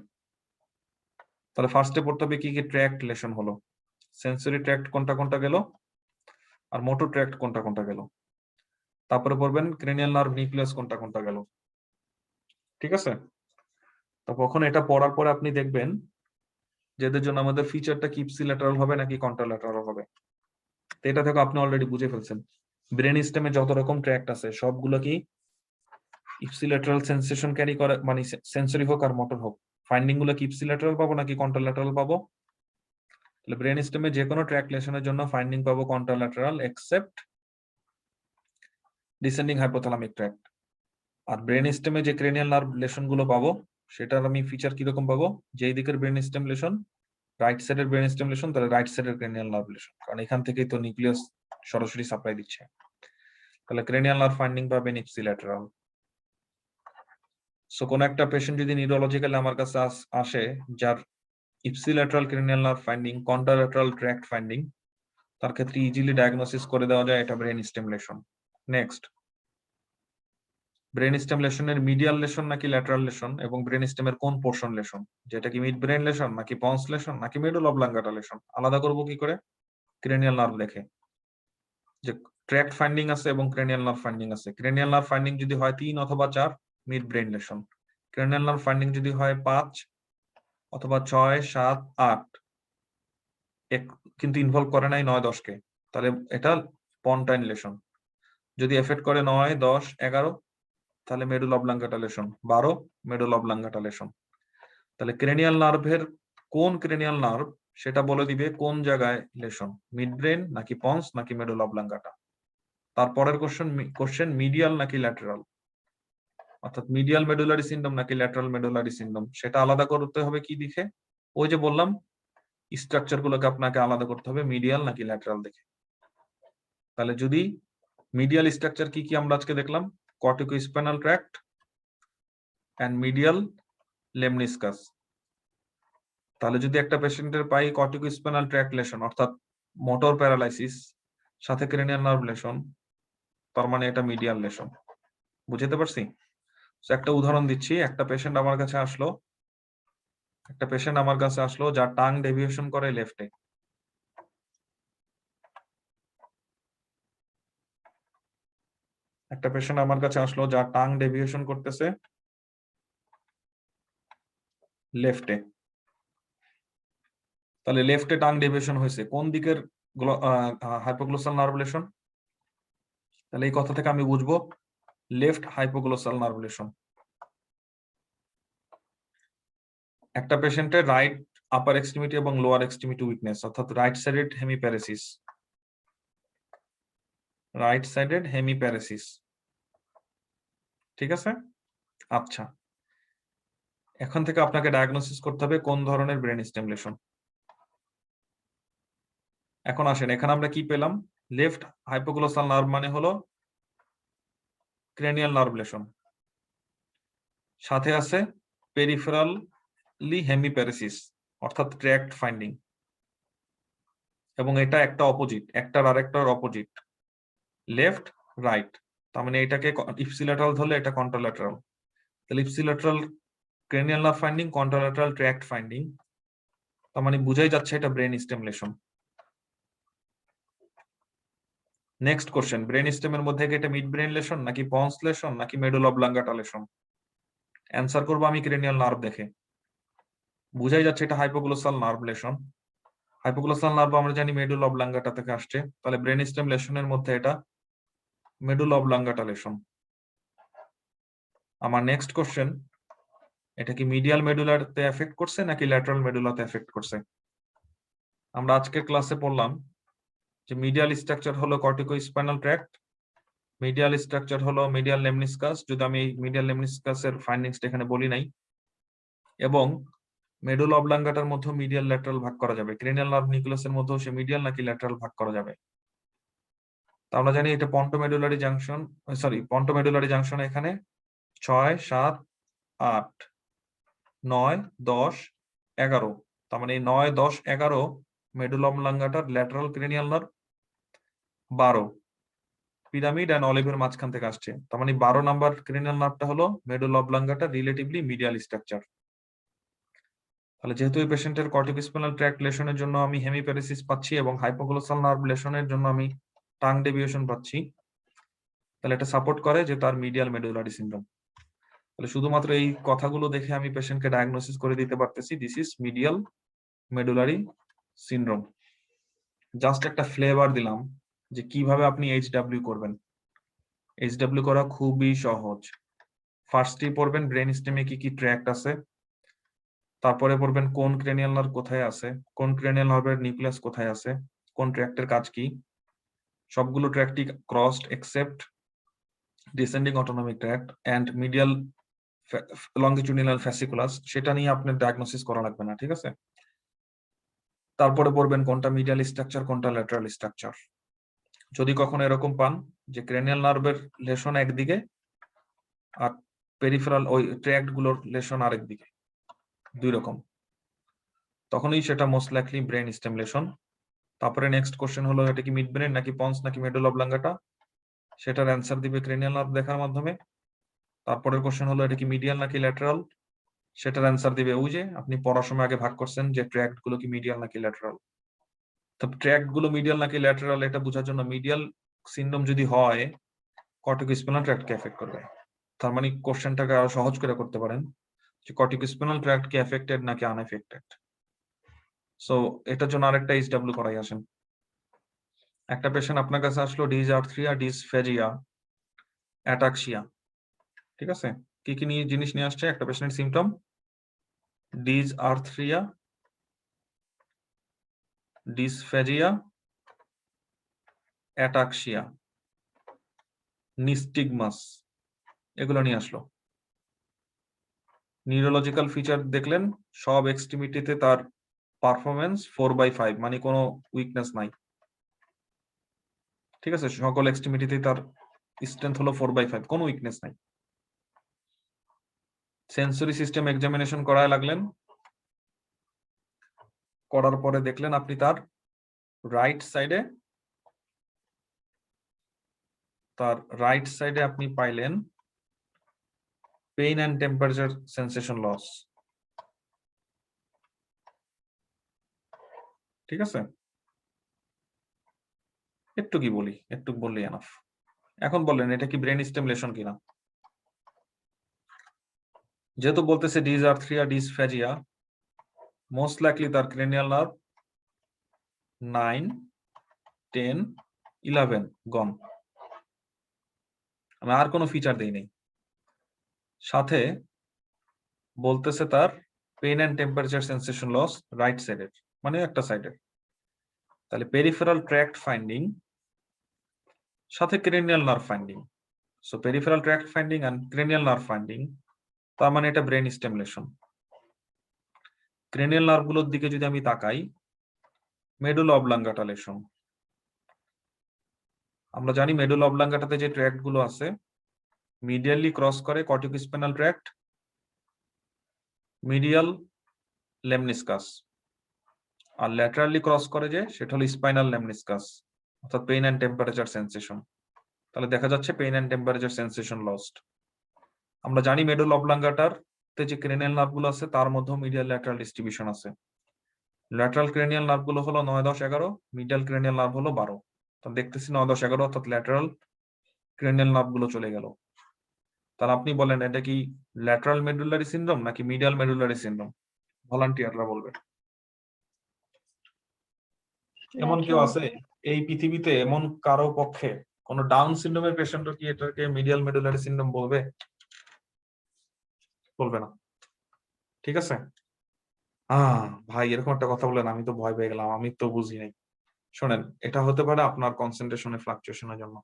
তাহলে ফার্স্টে পড়তে হবে কি কি ট্র্যাক্ট লেশন হলো, সেন্সরি ট্র্যাক্ট কোনটা কোনটা গেল, আর মোটর ট্র্যাক্ট কোনটা কোনটা গেল। তারপরে পড়বেন ক্রেনিয়াল নার্ভ নিউক্লিয়াস কোনটা কোনটা গেল। ঠিক আছে, তো কখন এটা পড়ার পরে আপনি দেখবেন যে এদের জন্য আমাদের ফিচারটা কি ইপসিল্যাটারাল হবে নাকি কন্ট্রাল্যাটারাল হবে। তো এটা থেকে আপনি অলরেডি বুঝে ফেলছেন ব্রেন স্টেমে যত রকম ট্র্যাক্ট আছে সবগুলো কি ইপসিল্যাটারাল সেন্সেশন ক্যারি করে, মানে সেন্সরি হোক আর মোটর হোক। ফাইন্ডিং গুলো কি ইপসিল্যাটারাল পাবো নাকি কন্ট্রাল্যাটারাল পাবো? তাহলে ব্রেন স্টেমে যে কোনো ট্র্যাক লেশনের জন্য ফাইন্ডিং পাবো contralateral except descending hypothalamic tract. আর ব্রেন স্টেমে যে ক্রেনিয়াল নার্ভ লেশন গুলো পাবো সেটার আমি ফিচার কিরকম পাবো, যেই দিকের ব্রেন স্টেম লেশন, রাইট সাইডের ব্রেন স্টেম লেশন, তাহলে রাইট সাইডের ক্রেনিয়াল নার্ভ লেশন, কারণ এখান থেকেই তো নিউক্লিয়াস সরাসরি সাপ্লাই দিচ্ছে। তাহলে ক্রেনিয়াল নার্ভ ফাইন্ডিং পাবেন ইপসিল্যাটারাল। সো কোন একটা পেশেন্ট যদি নিউরোলজিক্যালি আমার কাছে আসে যার ipsilateral cranial nerve finding, contralateral tract finding, তার ক্ষেত্রে ইজিলি ডায়াগনোসিস করে দেওয়া যায় এটা brain stem lesion. Next, brain stem লেশনের মিডিয়াল লেশন নাকি ল্যাটারাল লেশন এবং ব্রেন স্টেমের কোন পোর্শন লেশন, যেটা কি মিড ব্রেন লেশন নাকি পন্স লেশন নাকি মিডল অবলাঙ্গাটা লেশন, আলাদা করব কি করে? ক্রেনিয়াল নার্ভ দেখে, যে ট্র্যাক্ট ফাইন্ডিং আছে এবং ক্রেনিয়াল নার্ভ ফাইন্ডিং আছে। ক্রেনিয়াল নার্ভ ফাইন্ডিং যদি হয় 3 অথবা 4, mid brain lesion. Cranial nerve finding যদি হয় 5 অথবা 6, 7, 8, কিন্তু ইনভলভ করে নাই 9, 10 কে, তাহলে এটা পন্টাইন লেশন। যদি এফেক্ট করে 9, 10, 11, তাহলে medulla oblongata lesion. 12 medulla oblongata lesion. তাহলে ক্রেনিয়াল নার্ভের কোন ক্রেনিয়াল নার্ভ সেটা বলে দিবে কোন জায়গায় লেশন, মিড ব্রেন নাকি পন্স নাকি মেডুল অবলাঙ্গাটা। তারপরের কোশ্চেন মিডিয়াল নাকি ল্যাটারাল, অর্থাৎ মিডিয়াল মেডুলারি সিনড্রোম নাকি ল্যাটারাল মেডুলারি সিনড্রোম, সেটা আলাদা করতে হবে কি দেখে? ওই যে বললাম স্ট্রাকচার গুলোকে আপনাকে আলাদা করতে হবে মিডিয়াল নাকি ল্যাটারাল দেখে। তাহলে যদি মিডিয়াল স্ট্রাকচার কি কি আমরা আজকে দেখলাম, কর্টিকোস্পাইনাল ট্র্যাক্ট এন্ড মিডিয়াল লেমনিসকাস। তাহলে যদি একটা পেশেন্টের পাই কর্টিকোস্পাইনাল ট্র্যাক্ট লেশন অর্থাৎ মোটর প্যারালাইসিস সাথে ক্রেনিয়াল নার্ভ লেশন, তার মানে এটা মিডিয়াল লেশন। বুঝতে পারছি? একটা উদাহরণ দিচ্ছি। একটা পেশেন্ট আমার কাছে আসলো যার টাং ডেভিয়েশন করে লেফটে। একটা পেশেন্ট আমার কাছে আসলো যার টাং ডেভিয়েশন করতেছে লেফটে। তাহলে লেফটে টাং ডেভিয়েশন হয়েছে, কোন দিকের হাইপোগ্লোসাল নার্ভ লেশন? তাহলে এই কথা থেকে আমি বুঝবো লেফট হাইপোগ্লোসাল নার্ভ লেশন। একটা পেশেন্টের রাইট আপার এক্সট্রিমিটি এবং লোয়ার এক্সট্রিমিটি উইকনেস অর্থাৎ রাইট সাইডেড হেমিপ্যারেসিস। ঠিক আছে? আচ্ছা, এখন থেকে আপনাকে ডায়াগনোসিস করতে হবে কোন ধরনের ব্রেন স্টেম লেশন। এখন আসেন, এখানে আমরা কি পেলাম? লেফট হাইপোগ্লোসাল নার্ভ মানে হলো ক্রেনিয়াল নার্ভ লেশন, সাথে আছে পেরিফেরালি হেমিপ্যারেসিস অর্থাৎ ট্র্যাক্ট ফাইন্ডিং, এবং এটা একটা অপোজিট, একটার আরেকটার অপোজিট, লেফট রাইট। তার মানে এটাকে ইপসিল্যাটারাল ধরলে এটা কন্ট্রাল্যাটারাল। তাহলে ipsilateral cranial nerve finding, contralateral tract finding, তার মানে বুঝাই যাচ্ছে এটা brain stem lesion. Next question, brain স্টেমের মধ্যে কি এটা মিড ব্রেন লেশন নাকি পন্স লেশন নাকি মেডুল অবলাঙ্গাটা লেশন? অ্যান্সার করবো আমি ক্রেনিয়াল নার্ভ দেখে। বুঝাই যাচ্ছে এটা hypoglossal nerve lesion. Hypoglossal nerve আমরা জানি মেডুল অবলাঙ্গাটা থেকে আসছে, তাহলে ব্রেন স্টেম লেশনের মধ্যে এটা মেডুল অবলাঙ্গাটা লেশন। আমার নেক্সট কোশ্চেন, এটা কি মিডিয়াল মেডুলাতে এফেক্ট করছে নাকি ল্যাটারাল মেডুলাতে এফেক্ট করছে? আমরা আজকের ক্লাসে পড়লাম যে মিডিয়াল স্ট্রাকচার হলো কর্টিকোস্পাইনাল ট্র্যাক্ট, মিডিয়াল স্ট্রাকচার হলো মিডিয়াল লেমনিসকাস, যদি আমি মিডিয়াল লেমনিসকাসের ফাইন্ডিংসটা এখানে বলি নাই, এবং মেডুল অবলাঙ্গাটার মধ্যে মিডিয়াল ল্যাটারাল ভাগ করা যাবে, ক্রেনিয়াল নার্ভ নিউক্লিয়াসের মধ্যেও সে মিডিয়াল নাকি ল্যাটারাল ভাগ করা যাবে। তা আমরা জানি এটা পন্টোমেডুলারি জাংশন এখানে 6, 7, 8, 9, 10, 11, তার মানে 9, 10, 11 মেডুল অবলাঙ্গাটার lateral cranial nerve, 12 pyramid and অলিভের মাঝখান থেকে আসছে, তার মানে 12 নাম্বার ক্রেনিয়াল নার্ভটা হলো মেডুল অবলাঙ্গাটা রিলেটিভলি মিডিয়াল স্ট্রাকচার। তাহলে যেহেতু এই পেশেন্টের কর্টিকোস্পাইনাল ট্র্যাক্ট লেশনের জন্য আমি হেমিপ্যারেসিস পাচ্ছি এবং হাইপোগ্লোসাল নার্ভ লেশনের জন্য আমি টাং ডেভিয়েশন পাচ্ছি, তাহলে এটা সাপোর্ট করে যে তার মিডিয়াল মেডুলারি সিনড্রোম। তাহলে শুধুমাত্র এই কথাগুলো দেখে আমি পেশেন্টকে ডায়াগনোসিস করে দিতে পারতেছি this is medial medullary syndrome. Just একটা ফ্লেভার দিলাম যে কিভাবে আপনি এইচডব্লিউ করবেন। এইচডব্লিউ করা খুবই সহজ। ফার্স্টে পড়বেন ব্রেন স্টেমে কি কি ট্র্যাক্ট আছে, তারপরে পড়বেন কোন ক্রেনিয়াল নার্ভ কোথায় আছে, কোন ক্রেনিয়াল নার্ভের নিউক্লিয়াস কোথায় আছে, কোন ট্র্যাক্টের কাজ কি। সবগুলো ট্র্যাক্টই crossed except descending autonomic tract and medial longitudinal fasciculus, সেটা নিয়ে আপনার ডায়াগনোসিস করা লাগবে না, ঠিক আছে? তারপরে পড়বেন কোনটা মিডিয়াল স্ট্রাকচার কোনটা ল্যাটারাল স্ট্রাকচার। যদি কখনো এরকম পান যে ক্রেনিয়াল নার্ভের লেশন একদিকে আর পেরিফেরাল ওই ট্র্যাক্ট গুলোর লেশন আরেক দিকে, দুই রকম, তখনই সেটা most likely brain stem lesion. তারপরে নেক্সট কোশ্চেন হলো এটা কি মিড ব্রেন নাকি পন্স নাকি মেডুল অবলাঙ্গাটা, সেটার অ্যান্সার দিবে ক্রেনিয়াল নার্ভ দেখার মাধ্যমে। তারপরের কোশ্চেন হলো এটা কি মিডিয়াল নাকি ল্যাটারাল, সেটার অ্যান্সার দিবে ওই যে আপনি পড়ার সময় আগে ভাগ করছেন যে ট্র্যাক্ট গুলো কি মিডিয়াল নাকি ল্যাটারাল। তো ট্র্যাক্ট গুলো মিডিয়াল নাকি ল্যাটারাল এটা বোঝার জন্য মিডিয়াল সিনড্রোম যদি হয় কর্টিকোস্পিনাল ট্র্যাক্টকে এফেক্ট করবে। তার মানে কোশ্চেনটাকে আরো সহজ করে করতে পারেন যে কর্টিকোস্পিনাল ট্র্যাক্ট কি এফেক্টেড নাকি আনএফেক্টেড। সো এটার জন্য আরেকটা এইচডব্লিউ করাই আসেন। একটা পেশেন্ট আপনার কাছে আসলো ডিসআর্থ্রিয়া, ডিসফেজিয়া, অ্যাটাক্সিয়া, ঠিক আছে? কি কি নিয়ে জিনিস নিয়ে আসছে একটা পেশেন্টের সিমটম? ডিসআর্থ্রিয়া, ডিসফেজিয়া, অ্যাটাক্সিয়া, নিস্টিগমাস, এগুলো নিয়ে আসলো। নিউরোলজিক্যাল ফিচার দেখলেন সব এক্সট্রিমিটিতে তার পারফরমেন্স 4/5, মানে কোনো উইকনেস নাই, ঠিক আছে? সকল এক্সট্রিমিটিতে তার স্ট্রেংথ হলো 4/5, কোনো উইকনেস নাই। সেন্সরি সিস্টেম এক্সামিনেশন করায় লাগলেন, করার পরে দেখলেন আপনি তার রাইট সাইডে আপনি পাইলেন pain and temperature sensation loss, ঠিক আছে? একটু কি বলি, একটু বললি এনাফ। এখন বললেন এটা কি ব্রেন স্টিমুলেশন কিনা। যেহেতু বলতেছে ডিসআর্থ্রিয়া, ডিসফেজিয়া, মোস্ট লাইকলি তার ক্রেনিয়াল নার্ভ 9, 10, 11 গন। আমি আর কোনো ফিচার দেই নাই। সাথে বলতেছে তার pain and temperature sensation loss right সাইডের, মানে একটা সাইডের। তাহলে পেরিফেরাল ট্র্যাক্ট ফাইন্ডিং সাথে cranial nerve finding. So peripheral tract finding and cranial nerve finding, তার মানে এটা ব্রেন স্টিমুলেশন। ক্রেনিয়াল নার্ভগুলোর দিকে যদি আমি তাকাই, মেডুলা অবলাঙ্গাটা লেশন। আমরা জানি মেডুলা অবলাঙ্গাটাতে যে ট্র্যাক্ট গুলো আছে মিডিয়ালি ক্রস করে কর্টিকোস্পিনাল ট্র্যাক্ট, মিডিয়াল লেমনিসকাস, আর ল্যাটারালি ক্রস করে যে সেটা হলো স্পাইনাল লেমনিসকাস, অর্থাৎ পেইন অ্যান্ড টেম্পারেচার সেন্সেশন। তাহলে দেখা যাচ্ছে pain and temperature sensation lost. আমরা জানি মেডুলা অবলাঙ্গাটার যে ক্রেনিয়াল নার্ভগুলো আছে তার মধ্যে মিডিয়াল ল্যাটারাল ডিস্ট্রিবিউশন আছে। ল্যাটারাল ক্রেনিয়াল নার্ভগুলো হলো 9, 10, 11, মিডিয়াল ক্রেনিয়াল নার্ভ হলো 12। তো দেখতেছি 9, 10, 11 অর্থাৎ ল্যাটারাল ক্রেনিয়াল নার্ভগুলো চলে গেল। তাহলে আপনি বলেন এটা কি ল্যাটারাল মেডুলারি সিনড্রোম নাকি মিডিয়াল মেডুলারি সিনড্রোম? ভলান্টিয়াররা বলবে। এমন কেউ আছে এই পৃথিবীতে, এমন কারো পক্ষে কোন ডাউন সিনড্রোমের পেশেন্টও কি এটাকে মিডিয়াল মেডুলারি সিনড্রোম বলবে? বলবে না, ঠিক আছে? ভাই এরকম একটা কথা বলেন, আমি তো ভয় পেয়ে গেলাম, আমি তো বুঝি নাই। শোনেন, এটা হতে পারে আপনার কনসেন্ট্রেশনের ফ্লাকচুয়েশনের জন্য।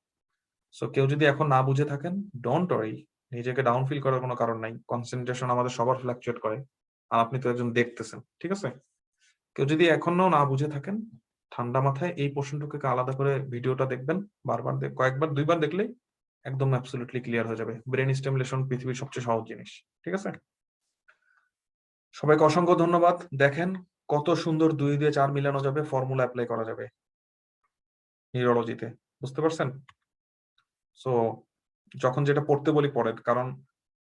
সো কেউ যদি এখন না বুঝে থাকেন, ডোন্ট ওয়ারি, নিজেকে ডাউন ফিল করার কোনো কারণ নাই। কনসেন্ট্রেশন আমাদের সবার ফ্লাকচুয়েট করে, আর আপনি তো একজন দেখতেছেন, ঠিক আছে? কেউ যদি এখনো না বুঝে থাকেন, ঠান্ডা মাথায় এই প্রশ্নটুকুকে আলাদা করে ভিডিওটা দেখবেন, বারবার কয়েকবার 2বার দেখলেই একদম অ্যাবসলিউটলি ক্লিয়ার হয়ে যাবে। ব্রেন স্টিমুলেশন পৃথিবীর সবচেয়ে সহজ জিনিস, ঠিক আছে? সবাইকে অসংখ্য ধন্যবাদ। দেখেন কত সুন্দর 2 দিয়ে 4 মিলানো যাবে, ফর্মুলা অ্যাপ্লাই করা যাবে নিউরোলজিতে, বুঝতে পারছেন? সো যখন যেটা পড়তে বলি পড়েন, কারণ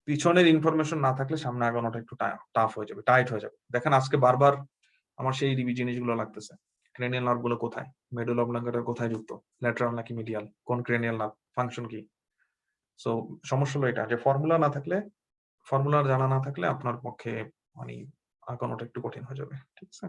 পিছনের ইনফরমেশন না থাকলে সামনে আগানোটা একটু টাফ হয়ে যাবে, টাইট হয়ে যাবে। দেখেন আজকে বারবার আমার সেই জিনিসগুলো লাগতেছে। ক্রেনিয়াল নার্ভ গুলো কোথায়, মেডুলা অবলাঙ্গাটার কোথায় যুক্ত, ল্যাটারাল নাকি মিডিয়াল, কোন ক্রেনিয়াল নার্ভ, ফাংশন কি। সো সমস্যা হলো এটা যে ফর্মুলা জানা না থাকলে আপনার পক্ষে মানে আগানোটা একটু কঠিন হয়ে যাবে, ঠিক আছে?